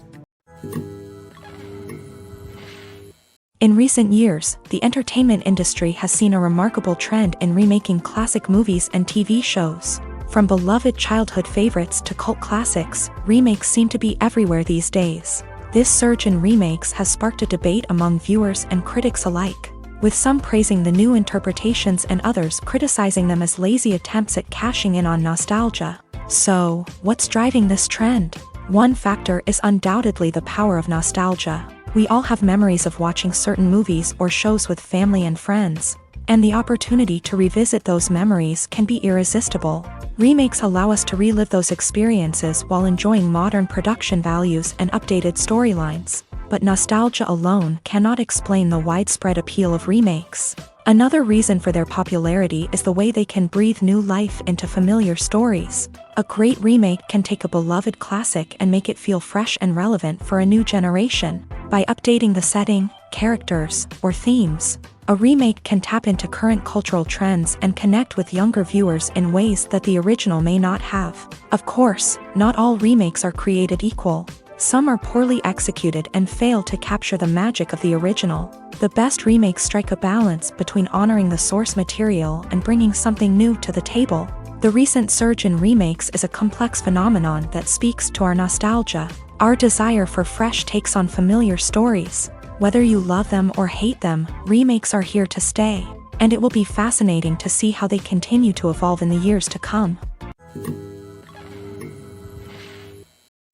In recent years, the entertainment industry has seen a remarkable trend in remaking classic movies and TV shows. From beloved childhood favorites to cult classics, remakes seem to be everywhere these days. This surge in remakes has sparked a debate among viewers and critics alike, with some praising the new interpretations and others criticizing them as lazy attempts at cashing in on nostalgia. So, what's driving this trend? One factor is undoubtedly the power of nostalgia. We all have memories of watching certain movies or shows with family and friends, and the opportunity to revisit those memories can be irresistible. Remakes allow us to relive those experiences while enjoying modern production values and updated storylines. But nostalgia alone cannot explain the widespread appeal of remakes. Another reason for their popularity is the way they can breathe new life into familiar stories. A great remake can take a beloved classic and make it feel fresh and relevant for a new generation. By updating the setting, characters, or themes, a remake can tap into current cultural trends and connect with younger viewers in ways that the original may not have. Of course, not all remakes are created equal. Some are poorly executed and fail to capture the magic of the original. The best remakes strike a balance between honoring the source material and bringing something new to the table. The recent surge in remakes is a complex phenomenon that speaks to our nostalgia, our desire for fresh takes on familiar stories. Whether you love them or hate them, remakes are here to stay, and it will be fascinating to see how they continue to evolve in the years to come.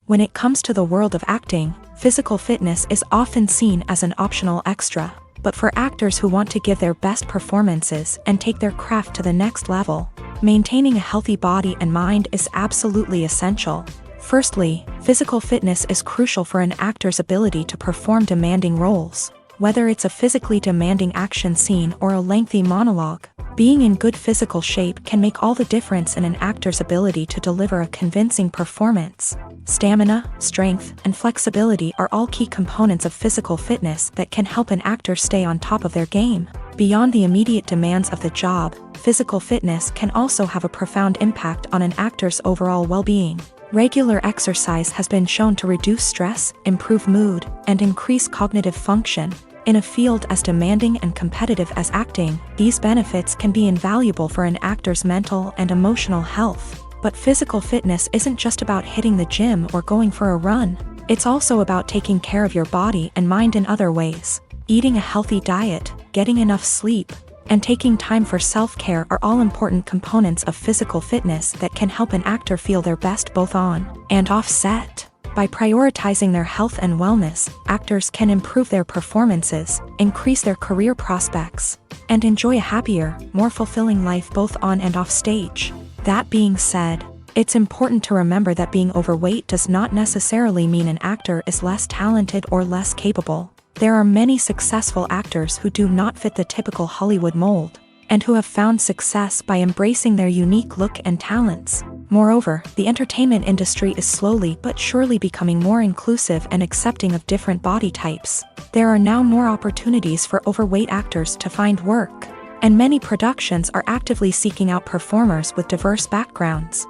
When it comes to the world of acting, physical fitness is often seen as an optional extra. But for actors who want to give their best performances and take their craft to the next level, maintaining a healthy body and mind is absolutely essential. Firstly, physical fitness is crucial for an actor's ability to perform demanding roles. Whether it's a physically demanding action scene or a lengthy monologue, being in good physical shape can make all the difference in an actor's ability to deliver a convincing performance. Stamina, strength, and flexibility are all key components of physical fitness that can help an actor stay on top of their game. Beyond the immediate demands of the job, physical fitness can also have a profound impact on an actor's overall well-being. Regular exercise has been shown to reduce stress, improve mood, and increase cognitive function. In a field as demanding and competitive as acting, these benefits can be invaluable for an actor's mental and emotional health. But physical fitness isn't just about hitting the gym or going for a run. It's also about taking care of your body and mind in other ways. Eating a healthy diet, getting enough sleep, and taking time for self-care are all important components of physical fitness that can help an actor feel their best both on and off set. By prioritizing their health and wellness, actors can improve their performances, increase their career prospects, and enjoy a happier, more fulfilling life both on and off stage. That being said, it's important to remember that being overweight does not necessarily mean an actor is less talented or less capable. There are many successful actors who do not fit the typical Hollywood mold, and who have found success by embracing their unique look and talents. Moreover, the entertainment industry is slowly but surely becoming more inclusive and accepting of different body types. There are now more opportunities for overweight actors to find work, and many productions are actively seeking out performers with diverse backgrounds.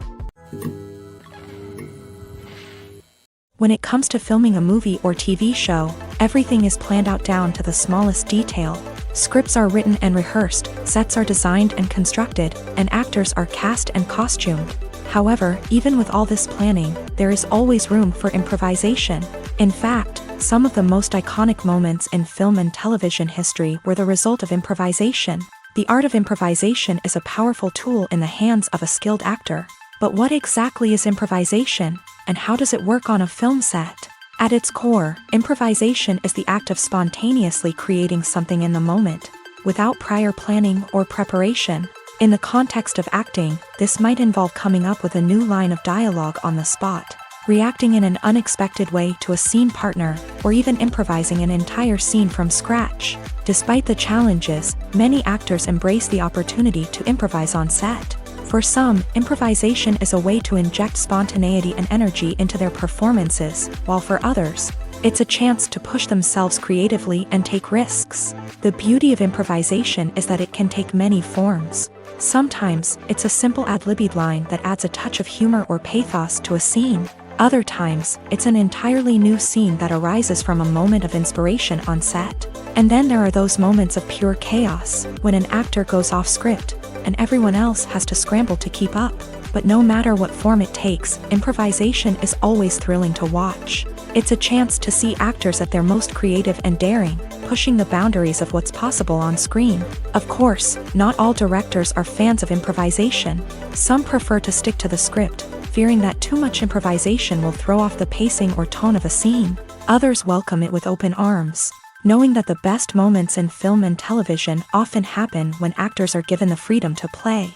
When it comes to filming a movie or TV show, everything is planned out down to the smallest detail. Scripts are written and rehearsed, sets are designed and constructed, and actors are cast and costumed. However, even with all this planning, there is always room for improvisation. In fact, some of the most iconic moments in film and television history were the result of improvisation. The art of improvisation is a powerful tool in the hands of a skilled actor. But what exactly is improvisation, and how does it work on a film set? At its core, improvisation is the act of spontaneously creating something in the moment, without prior planning or preparation. In the context of acting, this might involve coming up with a new line of dialogue on the spot, reacting in an unexpected way to a scene partner, or even improvising an entire scene from scratch. Despite the challenges, many actors embrace the opportunity to improvise on set. For some, improvisation is a way to inject spontaneity and energy into their performances, while for others, it's a chance to push themselves creatively and take risks. The beauty of improvisation is that it can take many forms. Sometimes, it's a simple ad-libbed line that adds a touch of humor or pathos to a scene. Other times, it's an entirely new scene that arises from a moment of inspiration on set. And then there are those moments of pure chaos, when an actor goes off script, and everyone else has to scramble to keep up. But no matter what form it takes, improvisation is always thrilling to watch. It's a chance to see actors at their most creative and daring, pushing the boundaries of what's possible on screen. Of course, not all directors are fans of improvisation. Some prefer to stick to the script, fearing that too much improvisation will throw off the pacing or tone of a scene. Others welcome it with open arms, knowing that the best moments in film and television often happen when actors are given the freedom to play.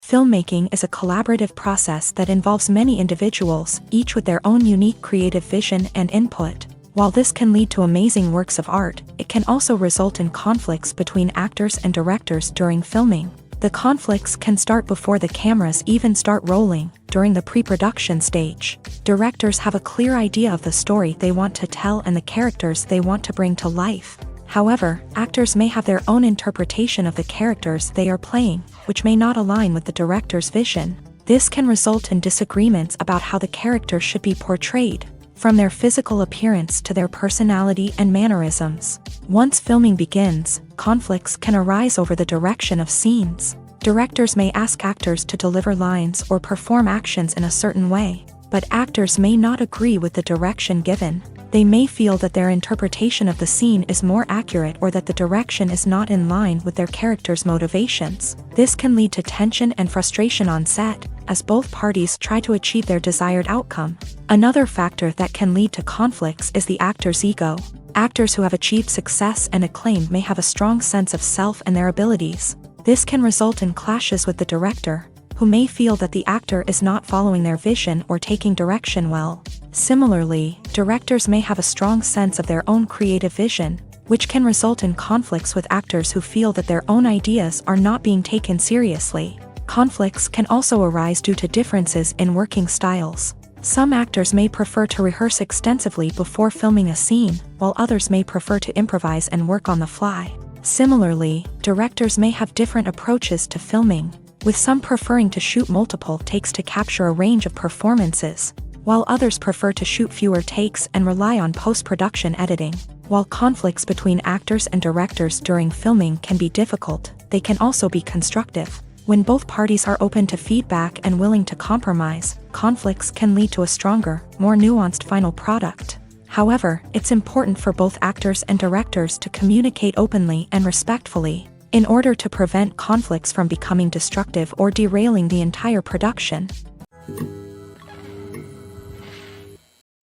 Filmmaking is a collaborative process that involves many individuals, each with their own unique creative vision and input. While this can lead to amazing works of art, it can also result in conflicts between actors and directors during filming. The conflicts can start before the cameras even start rolling, during the pre-production stage. Directors have a clear idea of the story they want to tell and the characters they want to bring to life. However, actors may have their own interpretation of the characters they are playing, which may not align with the director's vision. This can result in disagreements about how the character should be portrayed, from their physical appearance to their personality and mannerisms. Once filming begins, conflicts can arise over the direction of scenes. Directors may ask actors to deliver lines or perform actions in a certain way, but actors may not agree with the direction given. They may feel that their interpretation of the scene is more accurate or that the direction is not in line with their character's motivations. This can lead to tension and frustration on set, as both parties try to achieve their desired outcome. Another factor that can lead to conflicts is the actor's ego. Actors who have achieved success and acclaim may have a strong sense of self and their abilities. This can result in clashes with the director, who may feel that the actor is not following their vision or taking direction well. Similarly, directors may have a strong sense of their own creative vision, which can result in conflicts with actors who feel that their own ideas are not being taken seriously. Conflicts can also arise due to differences in working styles. Some actors may prefer to rehearse extensively before filming a scene, while others may prefer to improvise and work on the fly. Similarly, directors may have different approaches to filming, with some preferring to shoot multiple takes to capture a range of performances, while others prefer to shoot fewer takes and rely on post-production editing. While conflicts between actors and directors during filming can be difficult, they can also be constructive. When both parties are open to feedback and willing to compromise, conflicts can lead to a stronger, more nuanced final product. However, it's important for both actors and directors to communicate openly and respectfully, in order to prevent conflicts from becoming destructive or derailing the entire production.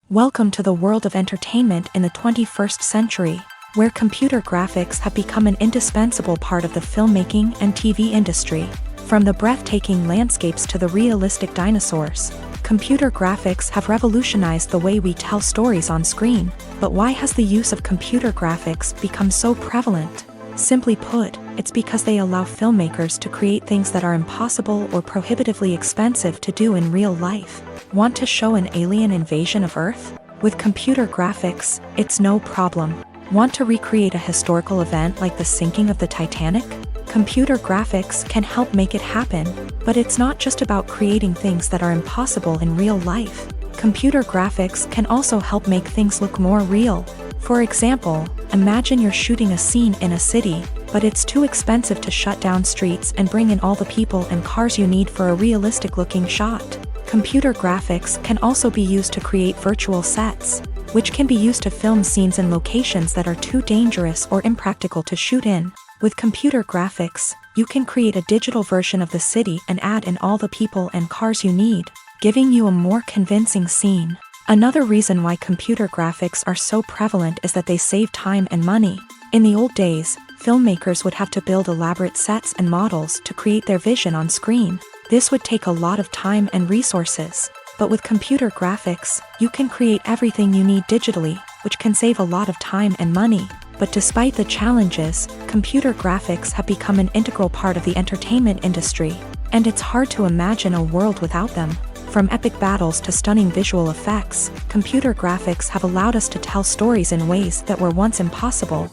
Welcome to the world of entertainment in the 21st century, where computer graphics have become an indispensable part of the filmmaking and TV industry. From the breathtaking landscapes to the realistic dinosaurs, computer graphics have revolutionized the way we tell stories on screen. But why has the use of computer graphics become so prevalent? Simply put, it's because they allow filmmakers to create things that are impossible or prohibitively expensive to do in real life. Want to show an alien invasion of Earth? With computer graphics, it's no problem. Want to recreate a historical event like the sinking of the Titanic? Computer graphics can help make it happen, but it's not just about creating things that are impossible in real life. Computer graphics can also help make things look more real. For example, imagine you're shooting a scene in a city, but it's too expensive to shut down streets and bring in all the people and cars you need for a realistic-looking shot. Computer graphics can also be used to create virtual sets, which can be used to film scenes in locations that are too dangerous or impractical to shoot in. With computer graphics, you can create a digital version of the city and add in all the people and cars you need, giving you a more convincing scene. Another reason why computer graphics are so prevalent is that they save time and money. In the old days, filmmakers would have to build elaborate sets and models to create their vision on screen. This would take a lot of time and resources. But with computer graphics, you can create everything you need digitally, which can save a lot of time and money. But despite the challenges, computer graphics have become an integral part of the entertainment industry, and it's hard to imagine a world without them. From epic battles to stunning visual effects, computer graphics have allowed us to tell stories in ways that were once impossible.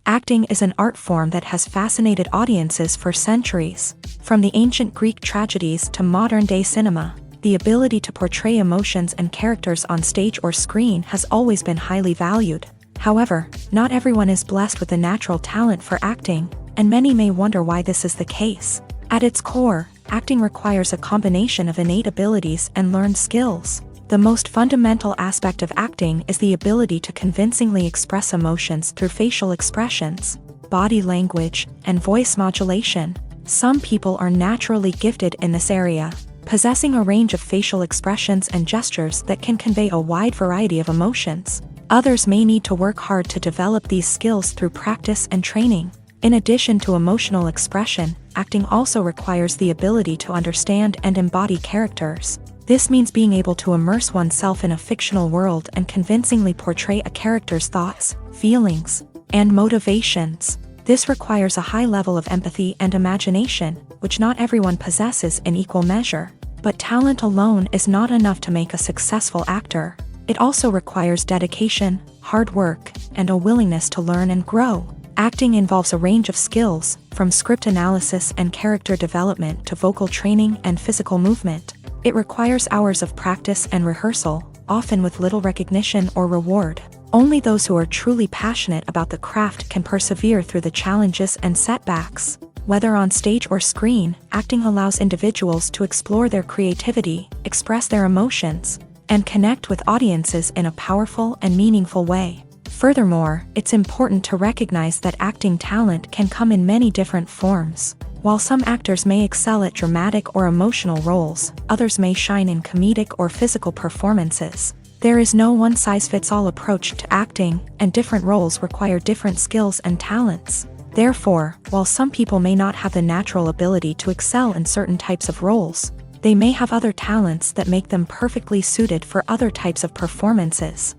Acting is an art form that has fascinated audiences for centuries. From the ancient Greek tragedies to modern-day cinema, the ability to portray emotions and characters on stage or screen has always been highly valued. However, not everyone is blessed with the natural talent for acting, and many may wonder why this is the case. At its core, acting requires a combination of innate abilities and learned skills. The most fundamental aspect of acting is the ability to convincingly express emotions through facial expressions, body language, and voice modulation. Some people are naturally gifted in this area, possessing a range of facial expressions and gestures that can convey a wide variety of emotions. Others may need to work hard to develop these skills through practice and training. In addition to emotional expression, acting also requires the ability to understand and embody characters. This means being able to immerse oneself in a fictional world and convincingly portray a character's thoughts, feelings, and motivations. This requires a high level of empathy and imagination, which not everyone possesses in equal measure. But talent alone is not enough to make a successful actor. It also requires dedication, hard work, and a willingness to learn and grow. Acting involves a range of skills, from script analysis and character development to vocal training and physical movement. It requires hours of practice and rehearsal, often with little recognition or reward. Only those who are truly passionate about the craft can persevere through the challenges and setbacks. Whether on stage or screen, acting allows individuals to explore their creativity, express their emotions, and connect with audiences in a powerful and meaningful way. Furthermore, it's important to recognize that acting talent can come in many different forms. While some actors may excel at dramatic or emotional roles, others may shine in comedic or physical performances. There is no one-size-fits-all approach to acting, and different roles require different skills and talents. Therefore, while some people may not have the natural ability to excel in certain types of roles, they may have other talents that make them perfectly suited for other types of performances.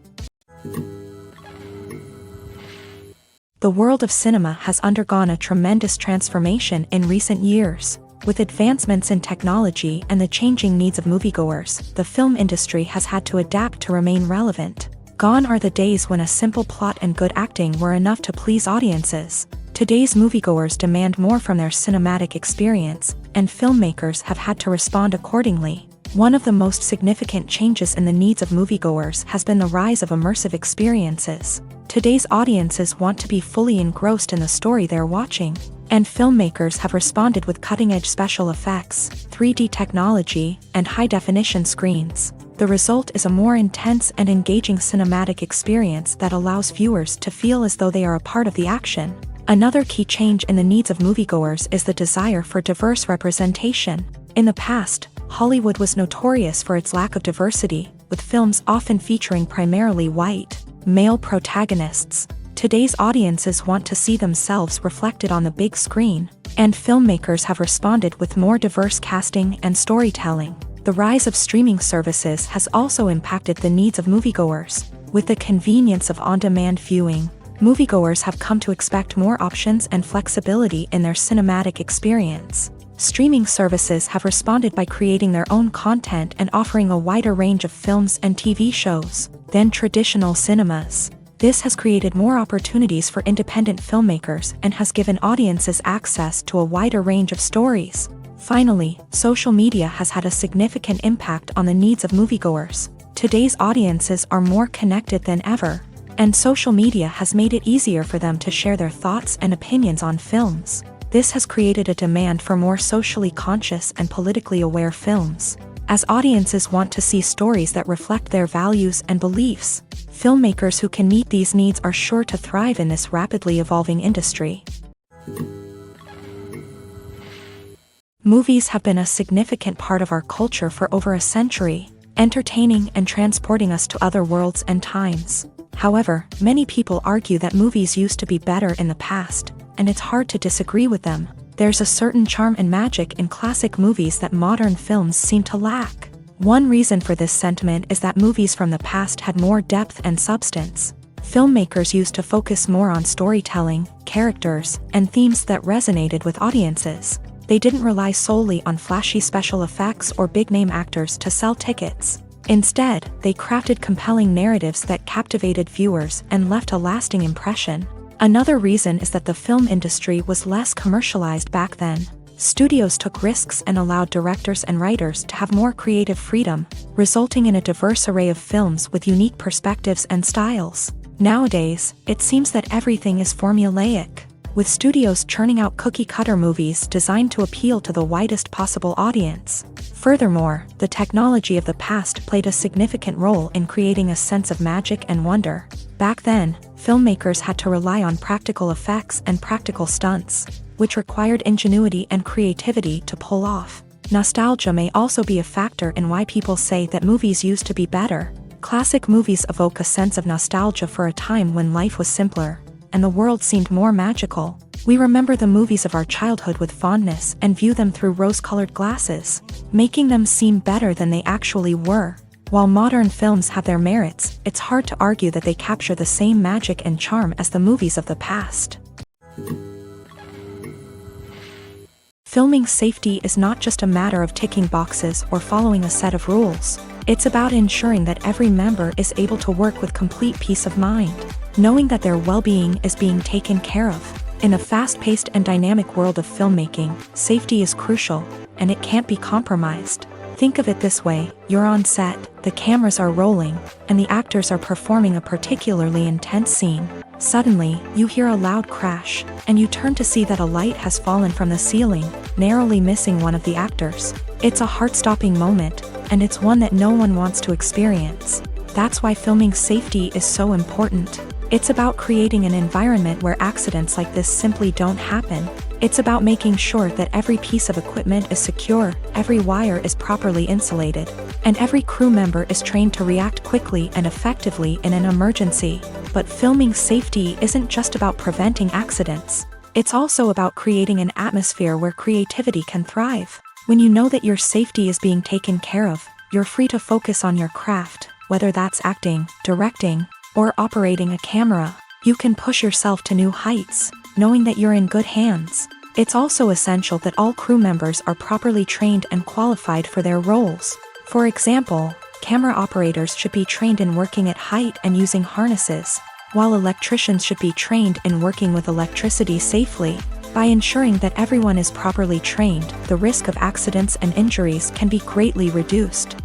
The world of cinema has undergone a tremendous transformation in recent years. With advancements in technology and the changing needs of moviegoers, the film industry has had to adapt to remain relevant. Gone are the days when a simple plot and good acting were enough to please audiences. Today's moviegoers demand more from their cinematic experience, and filmmakers have had to respond accordingly. One of the most significant changes in the needs of moviegoers has been the rise of immersive experiences. Today's audiences want to be fully engrossed in the story they're watching, and filmmakers have responded with cutting-edge special effects, 3D technology, and high-definition screens. The result is a more intense and engaging cinematic experience that allows viewers to feel as though they are a part of the action. Another key change in the needs of moviegoers is the desire for diverse representation. In the past, Hollywood was notorious for its lack of diversity, with films often featuring primarily white, male protagonists. Today's audiences want to see themselves reflected on the big screen, and filmmakers have responded with more diverse casting and storytelling. The rise of streaming services has also impacted the needs of moviegoers. With the convenience of on-demand viewing, moviegoers have come to expect more options and flexibility in their cinematic experience. Streaming services have responded by creating their own content and offering a wider range of films and TV shows than traditional cinemas. This has created more opportunities for independent filmmakers and has given audiences access to a wider range of stories. Finally, social media has had a significant impact on the needs of moviegoers. Today's audiences are more connected than ever, and social media has made it easier for them to share their thoughts and opinions on films. This has created a demand for more socially conscious and politically aware films. As audiences want to see stories that reflect their values and beliefs, filmmakers who can meet these needs are sure to thrive in this rapidly evolving industry. Movies have been a significant part of our culture for over a century, entertaining and transporting us to other worlds and times. However, many people argue that movies used to be better in the past, and it's hard to disagree with them. There's a certain charm and magic in classic movies that modern films seem to lack. One reason for this sentiment is that movies from the past had more depth and substance. Filmmakers used to focus more on storytelling, characters, and themes that resonated with audiences. They didn't rely solely on flashy special effects or big-name actors to sell tickets. Instead, they crafted compelling narratives that captivated viewers and left a lasting impression. Another reason is that the film industry was less commercialized back then. Studios took risks and allowed directors and writers to have more creative freedom, resulting in a diverse array of films with unique perspectives and styles. Nowadays, it seems that everything is formulaic, with studios churning out cookie-cutter movies designed to appeal to the widest possible audience. Furthermore, the technology of the past played a significant role in creating a sense of magic and wonder. Back then, filmmakers had to rely on practical effects and practical stunts, which required ingenuity and creativity to pull off. Nostalgia may also be a factor in why people say that movies used to be better. Classic movies evoke a sense of nostalgia for a time when life was simpler, and the world seemed more magical. We remember the movies of our childhood with fondness and view them through rose-colored glasses, making them seem better than they actually were. While modern films have their merits, it's hard to argue that they capture the same magic and charm as the movies of the past. Filming safety is not just a matter of ticking boxes or following a set of rules. It's about ensuring that every member is able to work with complete peace of mind, knowing that their well-being is being taken care of. In a fast-paced and dynamic world of filmmaking, safety is crucial, and it can't be compromised. Think of it this way: you're on set, the cameras are rolling, and the actors are performing a particularly intense scene. Suddenly, you hear a loud crash, and you turn to see that a light has fallen from the ceiling, narrowly missing one of the actors. It's a heart-stopping moment, and it's one that no one wants to experience. That's why filming safety is so important. It's about creating an environment where accidents like this simply don't happen. It's about making sure that every piece of equipment is secure, every wire is properly insulated, and every crew member is trained to react quickly and effectively in an emergency. But filming safety isn't just about preventing accidents. It's also about creating an atmosphere where creativity can thrive. When you know that your safety is being taken care of, you're free to focus on your craft, whether that's acting, directing, or operating a camera. You can push yourself to new heights, knowing that you're in good hands. It's also essential that all crew members are properly trained and qualified for their roles. For example, camera operators should be trained in working at height and using harnesses, while electricians should be trained in working with electricity safely. By ensuring that everyone is properly trained, the risk of accidents and injuries can be greatly reduced.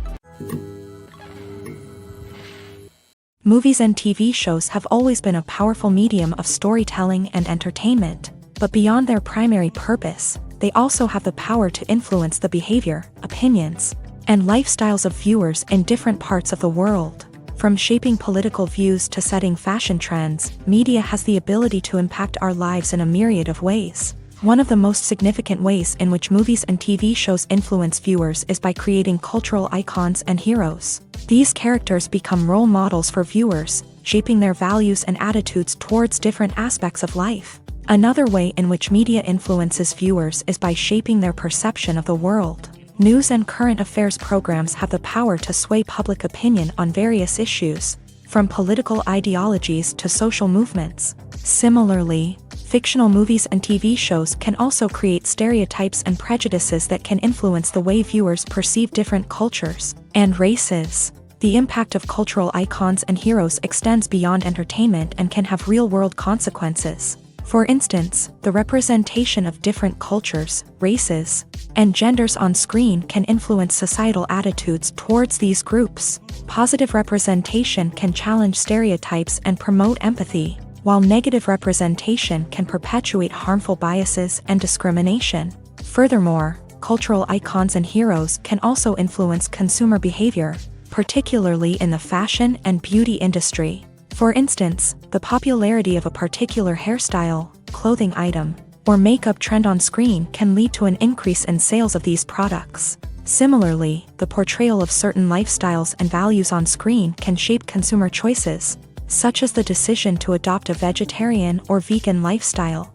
Movies and TV shows have always been a powerful medium of storytelling and entertainment, but beyond their primary purpose, they also have the power to influence the behavior, opinions, and lifestyles of viewers in different parts of the world. From shaping political views to setting fashion trends, media has the ability to impact our lives in a myriad of ways. One of the most significant ways in which movies and TV shows influence viewers is by creating cultural icons and heroes. These characters become role models for viewers, shaping their values and attitudes towards different aspects of life. Another way in which media influences viewers is by shaping their perception of the world. News and current affairs programs have the power to sway public opinion on various issues, from political ideologies to social movements. Similarly, fictional movies and TV shows can also create stereotypes and prejudices that can influence the way viewers perceive different cultures and races. The impact of cultural icons and heroes extends beyond entertainment and can have real-world consequences. For instance, the representation of different cultures, races, and genders on screen can influence societal attitudes towards these groups. Positive representation can challenge stereotypes and promote empathy, while negative representation can perpetuate harmful biases and discrimination. Furthermore, cultural icons and heroes can also influence consumer behavior, particularly in the fashion and beauty industry. For instance, the popularity of a particular hairstyle, clothing item, or makeup trend on screen can lead to an increase in sales of these products. Similarly, the portrayal of certain lifestyles and values on screen can shape consumer choices, such as the decision to adopt a vegetarian or vegan lifestyle.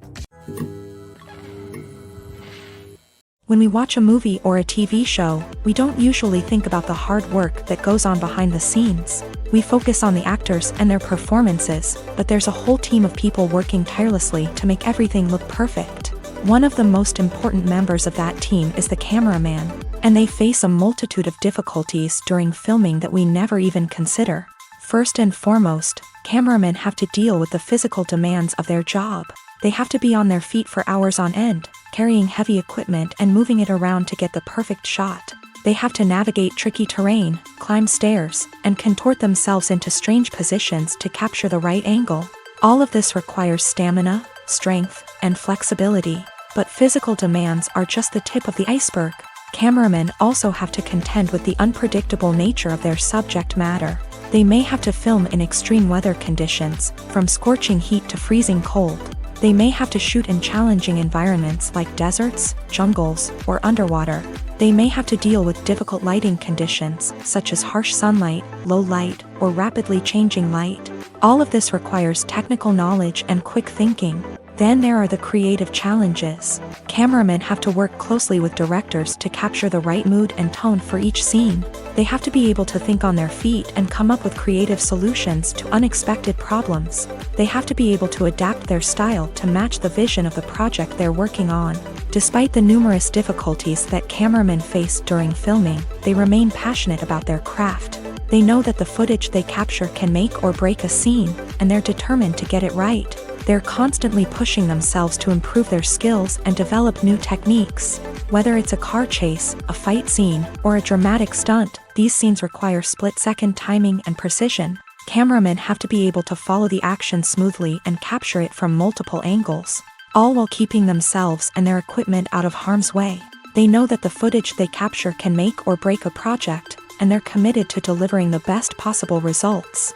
When we watch a movie or a TV show, we don't usually think about the hard work that goes on behind the scenes. We focus on the actors and their performances, but there's a whole team of people working tirelessly to make everything look perfect. One of the most important members of that team is the cameraman, and they face a multitude of difficulties during filming that we never even consider. First and foremost, cameramen have to deal with the physical demands of their job. They have to be on their feet for hours on end, carrying heavy equipment and moving it around to get the perfect shot. They have to navigate tricky terrain, climb stairs, and contort themselves into strange positions to capture the right angle. All of this requires stamina, strength, and flexibility. But physical demands are just the tip of the iceberg. Cameramen also have to contend with the unpredictable nature of their subject matter. They may have to film in extreme weather conditions, from scorching heat to freezing cold. They may have to shoot in challenging environments like deserts, jungles, or underwater. They may have to deal with difficult lighting conditions, such as harsh sunlight, low light, or rapidly changing light. All of this requires technical knowledge and quick thinking. Then there are the creative challenges. Cameramen have to work closely with directors to capture the right mood and tone for each scene. They have to be able to think on their feet and come up with creative solutions to unexpected problems. They have to be able to adapt their style to match the vision of the project they're working on. Despite the numerous difficulties that cameramen face during filming, they remain passionate about their craft. They know that the footage they capture can make or break a scene, and they're determined to get it right. They're constantly pushing themselves to improve their skills and develop new techniques. Whether it's a car chase, a fight scene, or a dramatic stunt, these scenes require split-second timing and precision. Cameramen have to be able to follow the action smoothly and capture it from multiple angles, all while keeping themselves and their equipment out of harm's way. They know that the footage they capture can make or break a project, and they're committed to delivering the best possible results.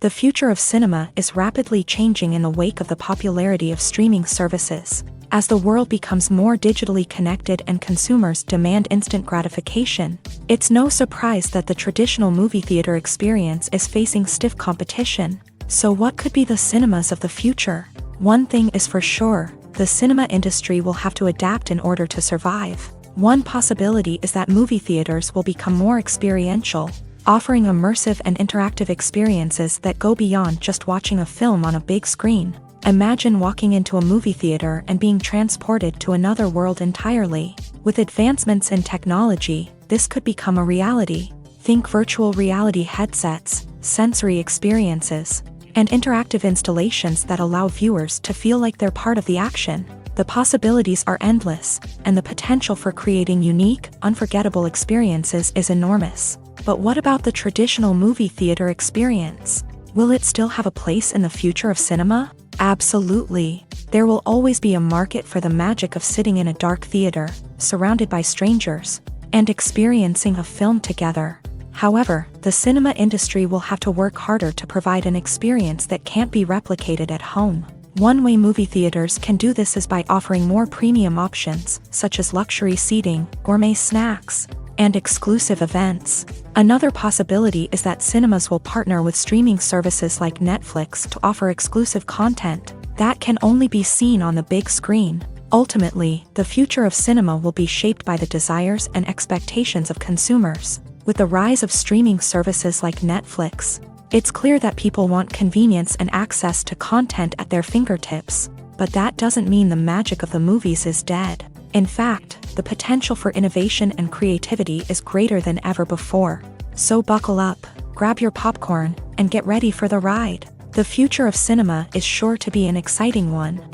The future of cinema is rapidly changing in the wake of the popularity of streaming services. As the world becomes more digitally connected and consumers demand instant gratification, it's no surprise that the traditional movie theater experience is facing stiff competition. So what could be the cinemas of the future? One thing is for sure, the cinema industry will have to adapt in order to survive. One possibility is that movie theaters will become more experiential, offering immersive and interactive experiences that go beyond just watching a film on a big screen. Imagine walking into a movie theater and being transported to another world entirely. With advancements in technology, this could become a reality. Think virtual reality headsets, sensory experiences, and interactive installations that allow viewers to feel like they're part of the action. The possibilities are endless, and the potential for creating unique, unforgettable experiences is enormous. But what about the traditional movie theater experience? Will it still have a place in the future of cinema? Absolutely. There will always be a market for the magic of sitting in a dark theater, surrounded by strangers, and experiencing a film together. However, the cinema industry will have to work harder to provide an experience that can't be replicated at home. One way movie theaters can do this is by offering more premium options, such as luxury seating, gourmet snacks, and exclusive events. Another possibility is that cinemas will partner with streaming services like Netflix to offer exclusive content that can only be seen on the big screen. Ultimately, the future of cinema will be shaped by the desires and expectations of consumers. With the rise of streaming services like Netflix, it's clear that people want convenience and access to content at their fingertips. But that doesn't mean the magic of the movies is dead. In fact, the potential for innovation and creativity is greater than ever before. So buckle up, grab your popcorn, and get ready for the ride. The future of cinema is sure to be an exciting one.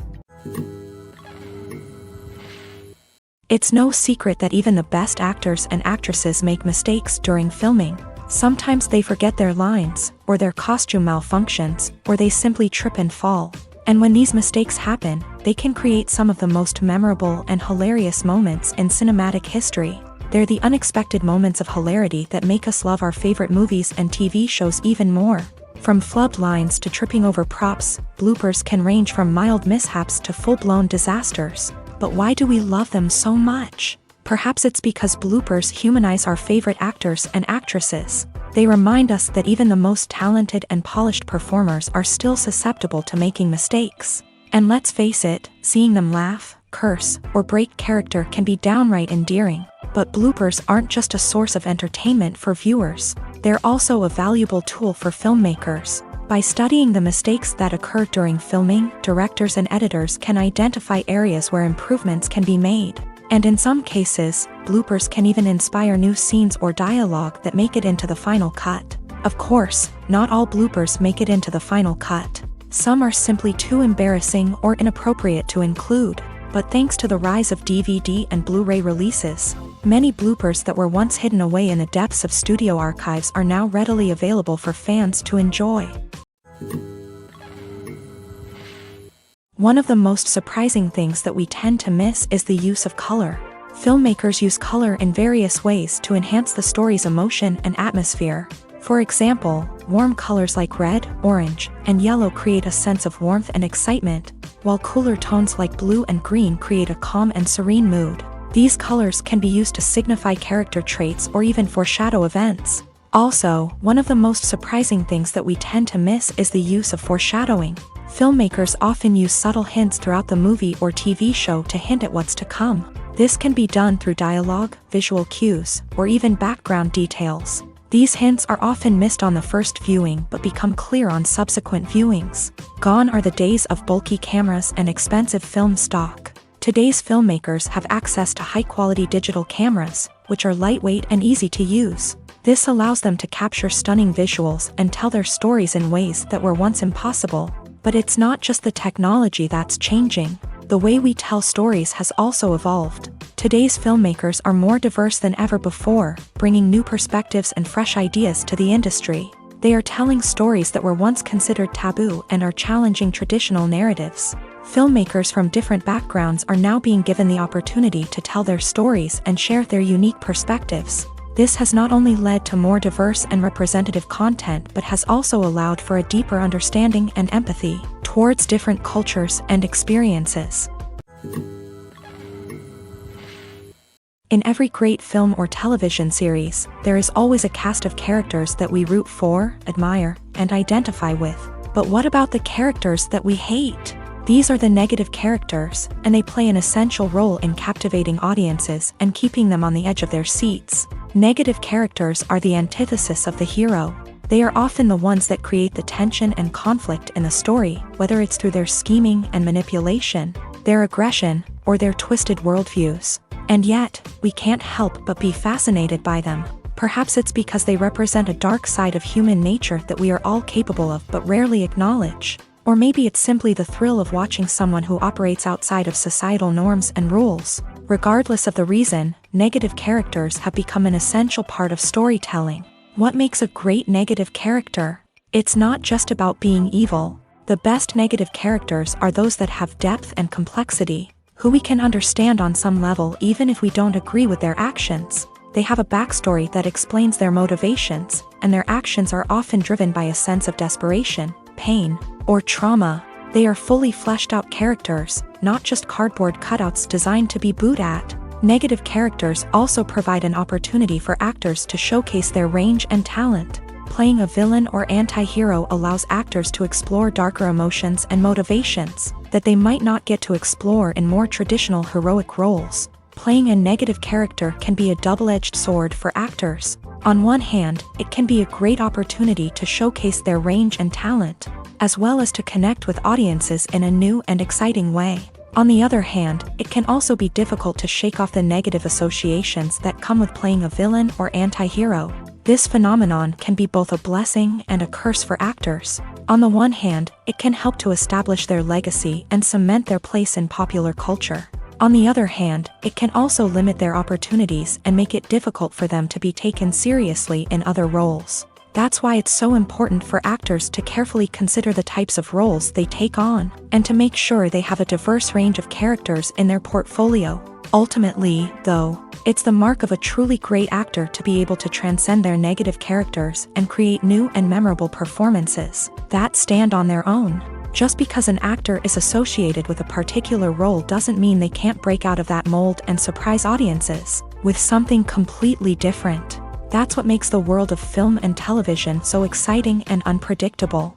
It's no secret that even the best actors and actresses make mistakes during filming. Sometimes they forget their lines, or their costume malfunctions, or they simply trip and fall. And when these mistakes happen, they can create some of the most memorable and hilarious moments in cinematic history. They're the unexpected moments of hilarity that make us love our favorite movies and TV shows even more. From flubbed lines to tripping over props, bloopers can range from mild mishaps to full-blown disasters. But why do we love them so much? Perhaps it's because bloopers humanize our favorite actors and actresses. They remind us that even the most talented and polished performers are still susceptible to making mistakes. And let's face it, seeing them laugh, curse, or break character can be downright endearing. But bloopers aren't just a source of entertainment for viewers. They're also a valuable tool for filmmakers. By studying the mistakes that occur during filming, directors and editors can identify areas where improvements can be made. And in some cases, bloopers can even inspire new scenes or dialogue that make it into the final cut. Of course, not all bloopers make it into the final cut. Some are simply too embarrassing or inappropriate to include. But thanks to the rise of DVD and Blu-ray releases, many bloopers that were once hidden away in the depths of studio archives are now readily available for fans to enjoy. One of the most surprising things that we tend to miss is the use of color. Filmmakers use color in various ways to enhance the story's emotion and atmosphere. For example, warm colors like red, orange, and yellow create a sense of warmth and excitement, while cooler tones like blue and green create a calm and serene mood. These colors can be used to signify character traits or even foreshadow events. Also, one of the most surprising things that we tend to miss is the use of foreshadowing. Filmmakers often use subtle hints throughout the movie or TV show to hint at what's to come. This can be done through dialogue, visual cues, or even background details. These hints are often missed on the first viewing but become clear on subsequent viewings. Gone are the days of bulky cameras and expensive film stock. Today's filmmakers have access to high-quality digital cameras, which are lightweight and easy to use. This allows them to capture stunning visuals and tell their stories in ways that were once impossible. But it's not just the technology that's changing. The way we tell stories has also evolved. Today's filmmakers are more diverse than ever before, bringing new perspectives and fresh ideas to the industry. They are telling stories that were once considered taboo and are challenging traditional narratives. Filmmakers from different backgrounds are now being given the opportunity to tell their stories and share their unique perspectives. This has not only led to more diverse and representative content but has also allowed for a deeper understanding and empathy towards different cultures and experiences. In every great film or television series, there is always a cast of characters that we root for, admire, and identify with. But what about the characters that we hate? These are the negative characters, and they play an essential role in captivating audiences and keeping them on the edge of their seats. Negative characters are the antithesis of the hero. They are often the ones that create the tension and conflict in the story, whether it's through their scheming and manipulation, their aggression, or their twisted worldviews. And yet, we can't help but be fascinated by them. Perhaps it's because they represent a dark side of human nature that we are all capable of but rarely acknowledge. Or maybe it's simply the thrill of watching someone who operates outside of societal norms and rules. Regardless of the reason, negative characters have become an essential part of storytelling. What makes a great negative character? It's not just about being evil. The best negative characters are those that have depth and complexity, who we can understand on some level even if we don't agree with their actions. They have a backstory that explains their motivations, and their actions are often driven by a sense of desperation, pain, or trauma. They are fully fleshed out characters, not just cardboard cutouts designed to be booed at. Negative characters also provide an opportunity for actors to showcase their range and talent. Playing a villain or anti-hero allows actors to explore darker emotions and motivations that they might not get to explore in more traditional heroic roles. Playing a negative character can be a double-edged sword for actors. On one hand, it can be a great opportunity to showcase their range and talent, as well as to connect with audiences in a new and exciting way. On the other hand, it can also be difficult to shake off the negative associations that come with playing a villain or anti-hero. This phenomenon can be both a blessing and a curse for actors. On the one hand, it can help to establish their legacy and cement their place in popular culture. On the other hand, it can also limit their opportunities and make it difficult for them to be taken seriously in other roles. That's why it's so important for actors to carefully consider the types of roles they take on, and to make sure they have a diverse range of characters in their portfolio. Ultimately, though, it's the mark of a truly great actor to be able to transcend their negative characters and create new and memorable performances that stand on their own. Just because an actor is associated with a particular role doesn't mean they can't break out of that mold and surprise audiences with something completely different. That's what makes the world of film and television so exciting and unpredictable.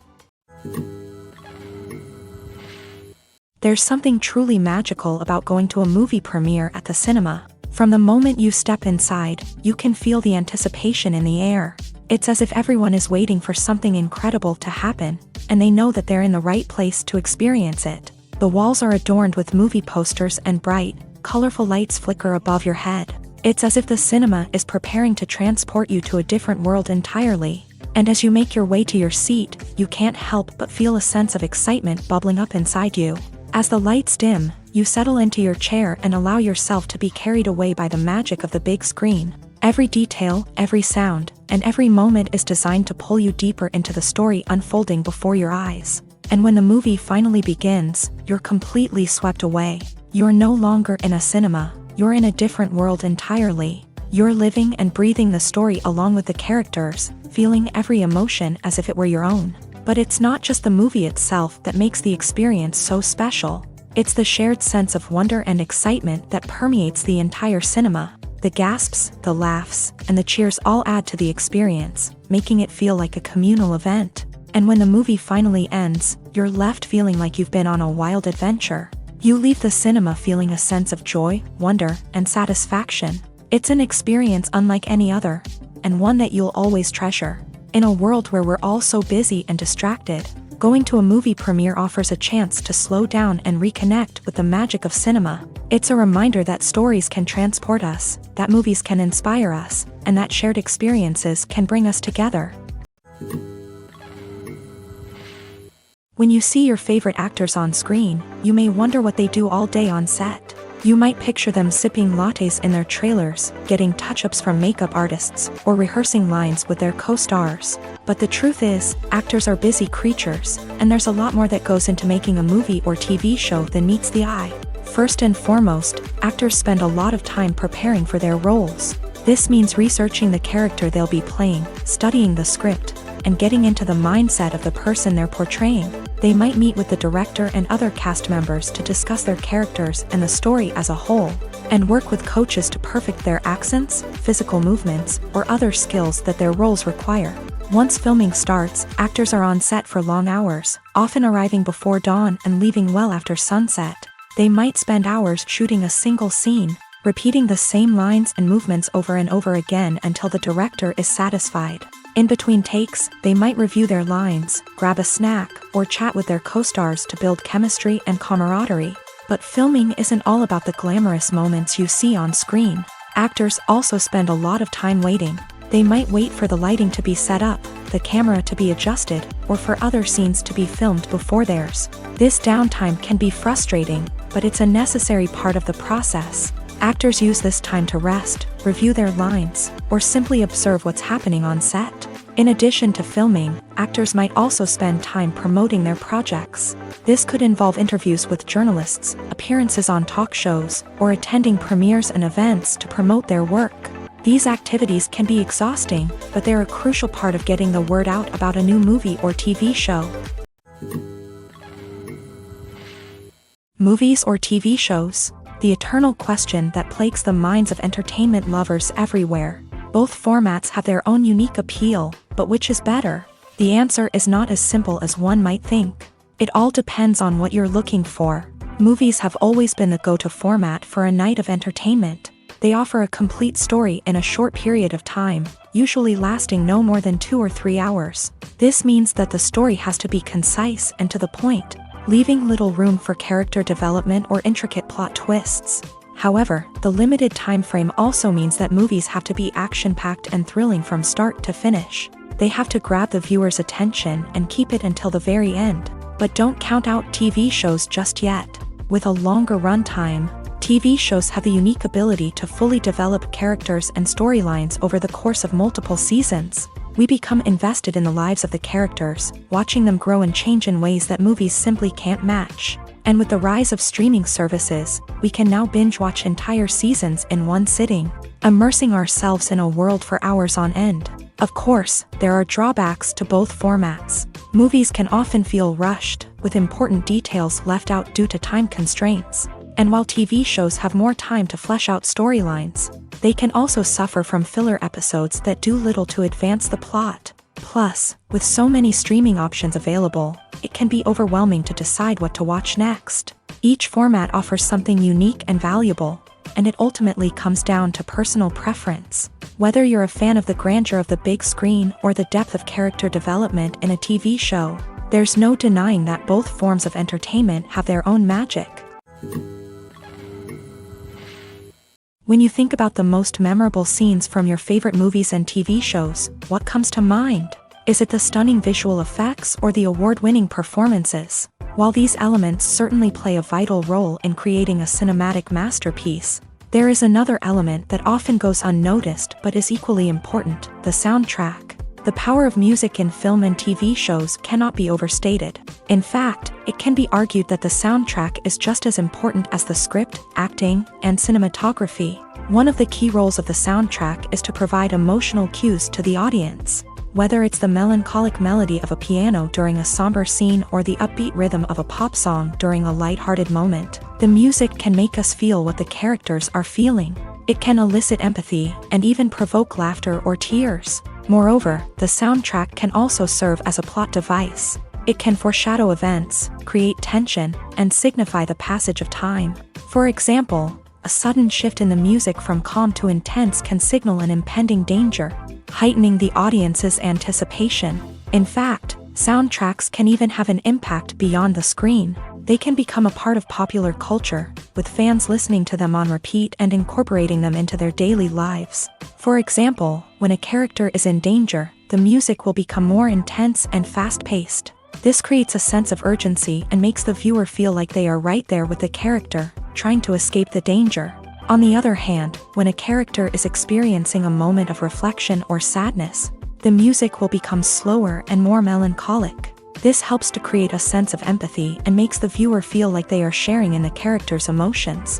There's something truly magical about going to a movie premiere at the cinema. From the moment you step inside, you can feel the anticipation in the air. It's as if everyone is waiting for something incredible to happen, and they know that they're in the right place to experience it. The walls are adorned with movie posters and bright, colorful lights flicker above your head. It's as if the cinema is preparing to transport you to a different world entirely. And as you make your way to your seat, you can't help but feel a sense of excitement bubbling up inside you. As the lights dim, you settle into your chair and allow yourself to be carried away by the magic of the big screen. Every detail, every sound, and every moment is designed to pull you deeper into the story unfolding before your eyes. And when the movie finally begins, you're completely swept away. You're no longer in a cinema. You're in a different world entirely. You're living and breathing the story along with the characters, feeling every emotion as if it were your own. But it's not just the movie itself that makes the experience so special. It's the shared sense of wonder and excitement that permeates the entire cinema. The gasps, the laughs, and the cheers all add to the experience, making it feel like a communal event. And when the movie finally ends, you're left feeling like you've been on a wild adventure. You leave the cinema feeling a sense of joy, wonder, and satisfaction. It's an experience unlike any other, and one that you'll always treasure. In a world where we're all so busy and distracted, going to a movie premiere offers a chance to slow down and reconnect with the magic of cinema. It's a reminder that stories can transport us, that movies can inspire us, and that shared experiences can bring us together. When you see your favorite actors on screen, you may wonder what they do all day on set. You might picture them sipping lattes in their trailers, getting touch-ups from makeup artists, or rehearsing lines with their co-stars. But the truth is, actors are busy creatures, and there's a lot more that goes into making a movie or TV show than meets the eye. First and foremost, actors spend a lot of time preparing for their roles. This means researching the character they'll be playing, studying the script, and getting into the mindset of the person they're portraying. They might meet with the director and other cast members to discuss their characters and the story as a whole, and work with coaches to perfect their accents, physical movements, or other skills that their roles require. Once filming starts, actors are on set for long hours, often arriving before dawn and leaving well after sunset. They might spend hours shooting a single scene, repeating the same lines and movements over and over again until the director is satisfied. In between takes, they might review their lines, grab a snack, or chat with their co-stars to build chemistry and camaraderie. But filming isn't all about the glamorous moments you see on screen. Actors also spend a lot of time waiting. They might wait for the lighting to be set up, the camera to be adjusted, or for other scenes to be filmed before theirs. This downtime can be frustrating, but it's a necessary part of the process. Actors use this time to rest, review their lines, or simply observe what's happening on set. In addition to filming, actors might also spend time promoting their projects. This could involve interviews with journalists, appearances on talk shows, or attending premieres and events to promote their work. These activities can be exhausting, but they're a crucial part of getting the word out about a new movie or TV show. Movies or TV shows? The eternal question that plagues the minds of entertainment lovers everywhere. Both formats have their own unique appeal, but which is better? The answer is not as simple as one might think. It all depends on what you're looking for. Movies have always been the go-to format for a night of entertainment. They offer a complete story in a short period of time, usually lasting no more than 2 or 3 hours. This means that the story has to be concise and to the point, leaving little room for character development or intricate plot twists. However, the limited time frame also means that movies have to be action-packed and thrilling from start to finish. They have to grab the viewer's attention and keep it until the very end. But don't count out TV shows just yet. With a longer runtime, TV shows have the unique ability to fully develop characters and storylines over the course of multiple seasons. We become invested in the lives of the characters, watching them grow and change in ways that movies simply can't match. And with the rise of streaming services, we can now binge-watch entire seasons in one sitting, immersing ourselves in a world for hours on end. Of course, there are drawbacks to both formats. Movies can often feel rushed, with important details left out due to time constraints. And while TV shows have more time to flesh out storylines, they can also suffer from filler episodes that do little to advance the plot. Plus, with so many streaming options available, it can be overwhelming to decide what to watch next. Each format offers something unique and valuable, and it ultimately comes down to personal preference. Whether you're a fan of the grandeur of the big screen or the depth of character development in a TV show, there's no denying that both forms of entertainment have their own magic. When you think about the most memorable scenes from your favorite movies and TV shows, what comes to mind? Is it the stunning visual effects or the award-winning performances? While these elements certainly play a vital role in creating a cinematic masterpiece, there is another element that often goes unnoticed but is equally important: the soundtrack. The power of music in film and TV shows cannot be overstated. In fact, it can be argued that the soundtrack is just as important as the script, acting, and cinematography. One of the key roles of the soundtrack is to provide emotional cues to the audience. Whether it's the melancholic melody of a piano during a somber scene or the upbeat rhythm of a pop song during a lighthearted moment, the music can make us feel what the characters are feeling. It can elicit empathy and even provoke laughter or tears. Moreover, the soundtrack can also serve as a plot device. It can foreshadow events, create tension, and signify the passage of time. For example, a sudden shift in the music from calm to intense can signal an impending danger, heightening the audience's anticipation. In fact, soundtracks can even have an impact beyond the screen. They can become a part of popular culture, with fans listening to them on repeat and incorporating them into their daily lives. For example, when a character is in danger, the music will become more intense and fast-paced. This creates a sense of urgency and makes the viewer feel like they are right there with the character, trying to escape the danger. On the other hand, when a character is experiencing a moment of reflection or sadness, the music will become slower and more melancholic. This helps to create a sense of empathy and makes the viewer feel like they are sharing in the character's emotions.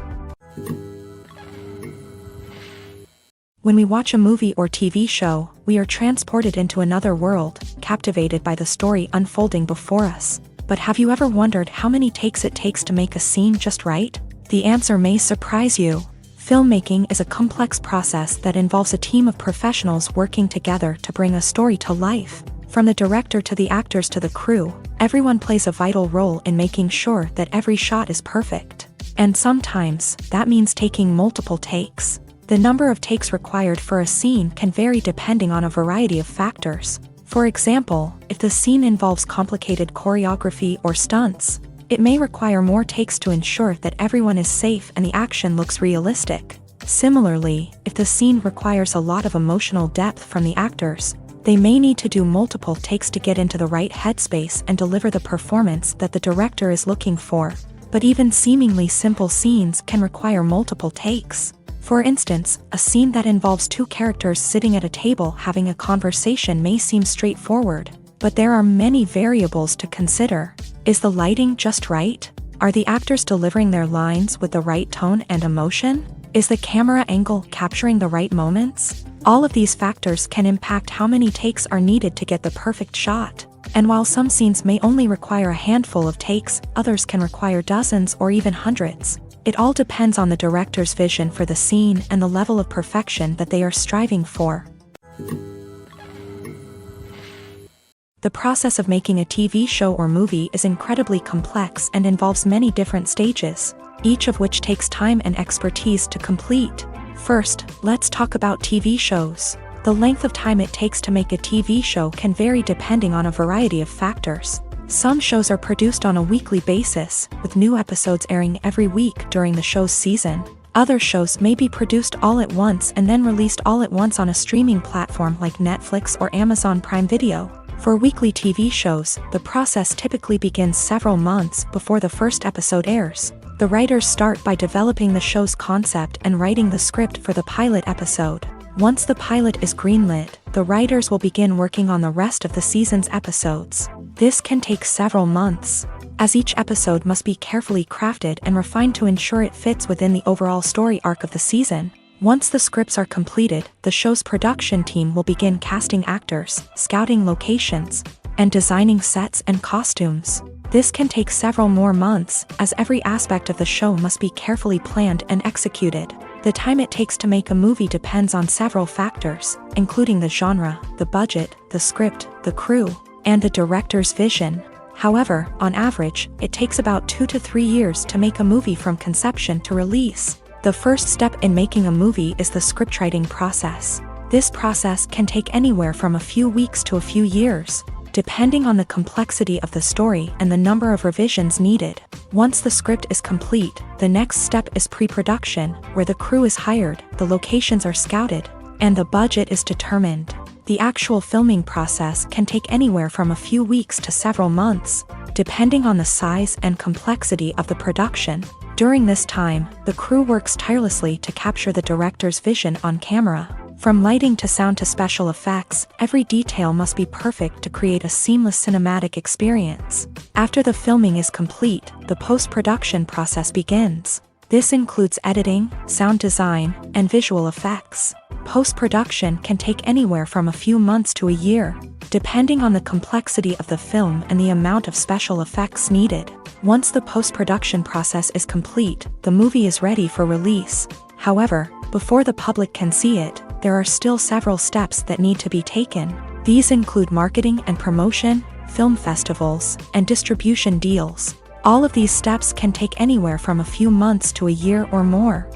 When we watch a movie or TV show, we are transported into another world, captivated by the story unfolding before us. But have you ever wondered how many takes it takes to make a scene just right? The answer may surprise you. Filmmaking is a complex process that involves a team of professionals working together to bring a story to life. From the director to the actors to the crew, everyone plays a vital role in making sure that every shot is perfect. And sometimes, that means taking multiple takes. The number of takes required for a scene can vary depending on a variety of factors. For example, if the scene involves complicated choreography or stunts, it may require more takes to ensure that everyone is safe and the action looks realistic. Similarly, if the scene requires a lot of emotional depth from the actors, they may need to do multiple takes to get into the right headspace and deliver the performance that the director is looking for. But even seemingly simple scenes can require multiple takes. For instance, a scene that involves two characters sitting at a table having a conversation may seem straightforward, but there are many variables to consider. Is the lighting just right? Are the actors delivering their lines with the right tone and emotion? Is the camera angle capturing the right moments? All of these factors can impact how many takes are needed to get the perfect shot. And while some scenes may only require a handful of takes, others can require dozens or even hundreds. It all depends on the director's vision for the scene and the level of perfection that they are striving for. The process of making a TV show or movie is incredibly complex and involves many different stages, each of which takes time and expertise to complete. First, let's talk about TV shows. The length of time it takes to make a TV show can vary depending on a variety of factors. Some shows are produced on a weekly basis, with new episodes airing every week during the show's season. Other shows may be produced all at once and then released all at once on a streaming platform like Netflix or Amazon Prime Video. For weekly TV shows, the process typically begins several months before the first episode airs. The writers start by developing the show's concept and writing the script for the pilot episode. Once the pilot is greenlit, the writers will begin working on the rest of the season's episodes. This can take several months, as each episode must be carefully crafted and refined to ensure it fits within the overall story arc of the season. Once the scripts are completed, the show's production team will begin casting actors, scouting locations, and designing sets and costumes. This can take several more months, as every aspect of the show must be carefully planned and executed. The time it takes to make a movie depends on several factors, including the genre, the budget, the script, the crew, and the director's vision. However, on average, it takes about 2 to 3 years to make a movie from conception to release. The first step in making a movie is the scriptwriting process. This process can take anywhere from a few weeks to a few years, depending on the complexity of the story and the number of revisions needed. Once the script is complete, the next step is pre-production, where the crew is hired, the locations are scouted, and the budget is determined. The actual filming process can take anywhere from a few weeks to several months, depending on the size and complexity of the production. During this time, the crew works tirelessly to capture the director's vision on camera. From lighting to sound to special effects, every detail must be perfect to create a seamless cinematic experience. After the filming is complete, the post-production process begins. This includes editing, sound design, and visual effects. Post-production can take anywhere from a few months to a year, depending on the complexity of the film and the amount of special effects needed. Once the post-production process is complete, the movie is ready for release. However, before the public can see it, there are still several steps that need to be taken. These include marketing and promotion, film festivals, and distribution deals. All of these steps can take anywhere from a few months to a year or more.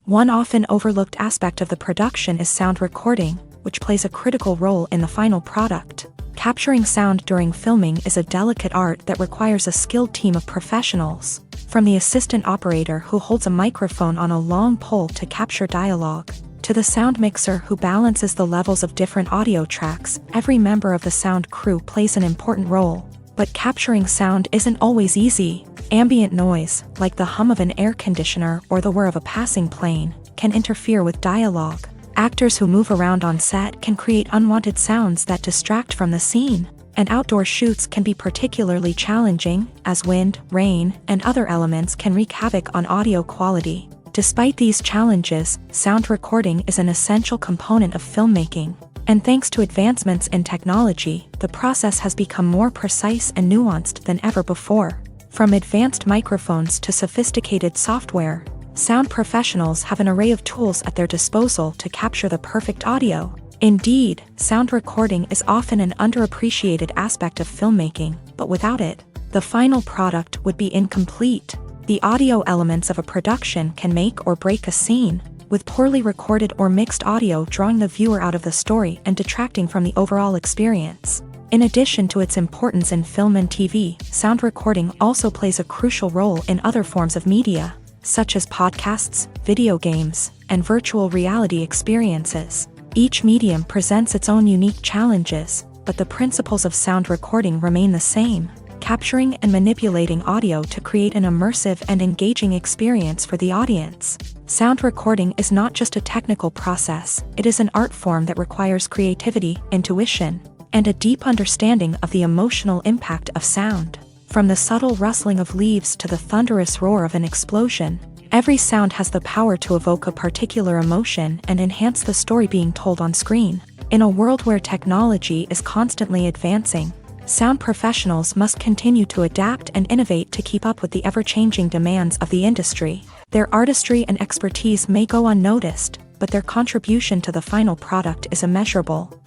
One often overlooked aspect of the production is sound recording, which plays a critical role in the final product. Capturing sound during filming is a delicate art that requires a skilled team of professionals. From the assistant operator who holds a microphone on a long pole to capture dialogue, to the sound mixer who balances the levels of different audio tracks, every member of the sound crew plays an important role. But capturing sound isn't always easy. Ambient noise, like the hum of an air conditioner or the whir of a passing plane, can interfere with dialogue. Actors who move around on set can create unwanted sounds that distract from the scene. And outdoor shoots can be particularly challenging, as wind, rain, and other elements can wreak havoc on audio quality. Despite these challenges, sound recording is an essential component of filmmaking. And thanks to advancements in technology, the process has become more precise and nuanced than ever before. From advanced microphones to sophisticated software, sound professionals have an array of tools at their disposal to capture the perfect audio. Indeed, sound recording is often an underappreciated aspect of filmmaking, but without it, the final product would be incomplete. The audio elements of a production can make or break a scene, with poorly recorded or mixed audio drawing the viewer out of the story and detracting from the overall experience. In addition to its importance in film and TV, sound recording also plays a crucial role in other forms of media, such as podcasts, video games, and virtual reality experiences. Each medium presents its own unique challenges, but the principles of sound recording remain the same, capturing and manipulating audio to create an immersive and engaging experience for the audience. Sound recording is not just a technical process, it is an art form that requires creativity, intuition, and a deep understanding of the emotional impact of sound. From the subtle rustling of leaves to the thunderous roar of an explosion, every sound has the power to evoke a particular emotion and enhance the story being told on screen. In a world where technology is constantly advancing, sound professionals must continue to adapt and innovate to keep up with the ever-changing demands of the industry. Their artistry and expertise may go unnoticed, but their contribution to the final product is immeasurable.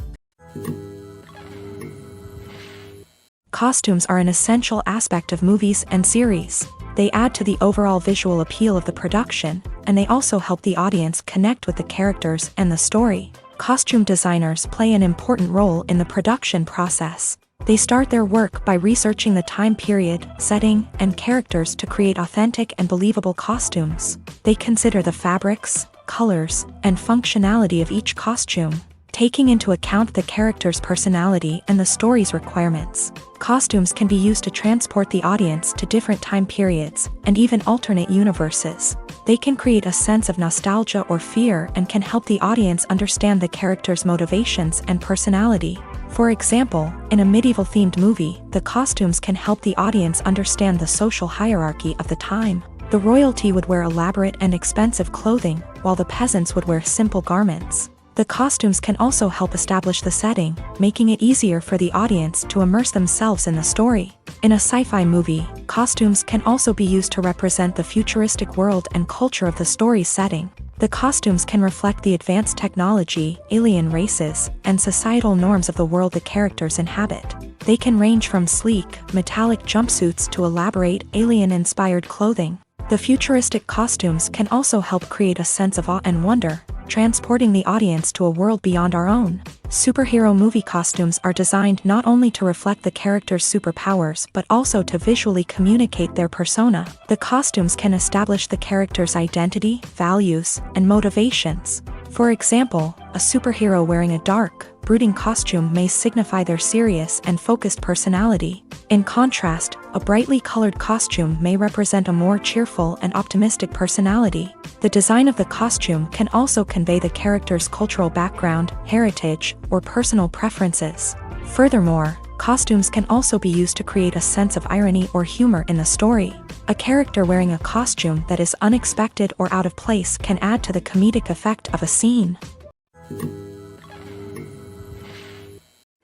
Costumes are an essential aspect of movies and series. They add to the overall visual appeal of the production, and they also help the audience connect with the characters and the story. Costume designers play an important role in the production process. They start their work by researching the time period, setting, and characters to create authentic and believable costumes. They consider the fabrics, colors, and functionality of each costume, taking into account the character's personality and the story's requirements. Costumes can be used to transport the audience to different time periods and even alternate universes. They can create a sense of nostalgia or fear and can help the audience understand the character's motivations and personality. For example, in a medieval-themed movie, the costumes can help the audience understand the social hierarchy of the time. The royalty would wear elaborate and expensive clothing, while the peasants would wear simple garments. The costumes can also help establish the setting, making it easier for the audience to immerse themselves in the story. In a sci-fi movie, costumes can also be used to represent the futuristic world and culture of the story's setting. The costumes can reflect the advanced technology, alien races, and societal norms of the world the characters inhabit. They can range from sleek, metallic jumpsuits to elaborate, alien-inspired clothing. The futuristic costumes can also help create a sense of awe and wonder, transporting the audience to a world beyond our own. Superhero movie costumes are designed not only to reflect the character's superpowers but also to visually communicate their persona. The costumes can establish the character's identity, values, and motivations. For example, a superhero wearing a dark, brooding costume may signify their serious and focused personality. In contrast, a brightly colored costume may represent a more cheerful and optimistic personality. The design of the costume can also convey the character's cultural background, heritage, or personal preferences. Furthermore, costumes can also be used to create a sense of irony or humor in the story. A character wearing a costume that is unexpected or out of place can add to the comedic effect of a scene.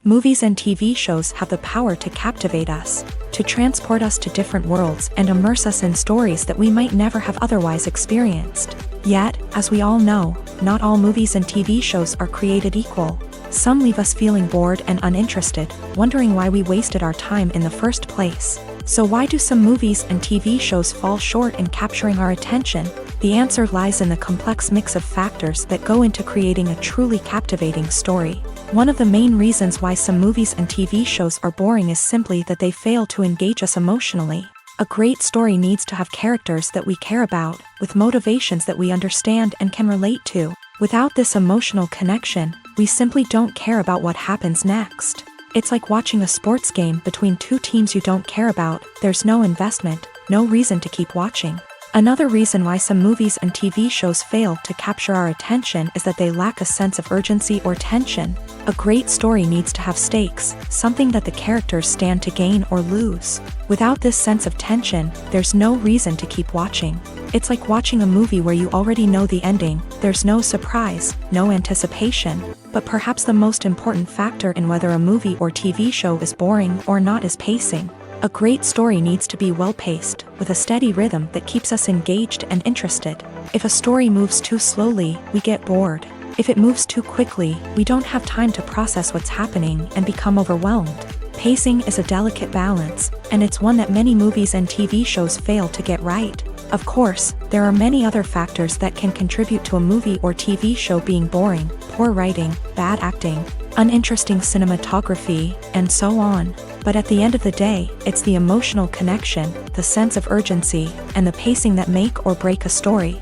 Movies and TV shows have the power to captivate us, to transport us to different worlds and immerse us in stories that we might never have otherwise experienced. Yet, as we all know, not all movies and TV shows are created equal. Some leave us feeling bored and uninterested, wondering why we wasted our time in the first place. So why do some movies and TV shows fall short in capturing our attention? The answer lies in the complex mix of factors that go into creating a truly captivating story. One of the main reasons why some movies and TV shows are boring is simply that they fail to engage us emotionally. A great story needs to have characters that we care about, with motivations that we understand and can relate to. Without this emotional connection, we simply don't care about what happens next. It's like watching a sports game between two teams you don't care about. There's no investment, no reason to keep watching. Another reason why some movies and TV shows fail to capture our attention is that they lack a sense of urgency or tension. A great story needs to have stakes, something that the characters stand to gain or lose. Without this sense of tension, there's no reason to keep watching. It's like watching a movie where you already know the ending. There's no surprise, no anticipation. But perhaps the most important factor in whether a movie or TV show is boring or not is pacing. A great story needs to be well-paced, with a steady rhythm that keeps us engaged and interested. If a story moves too slowly, we get bored. If it moves too quickly, we don't have time to process what's happening and become overwhelmed. Pacing is a delicate balance, and it's one that many movies and TV shows fail to get right. Of course, there are many other factors that can contribute to a movie or TV show being boring: poor writing, bad acting, uninteresting cinematography, and so on. But at the end of the day, it's the emotional connection, the sense of urgency, and the pacing that make or break a story.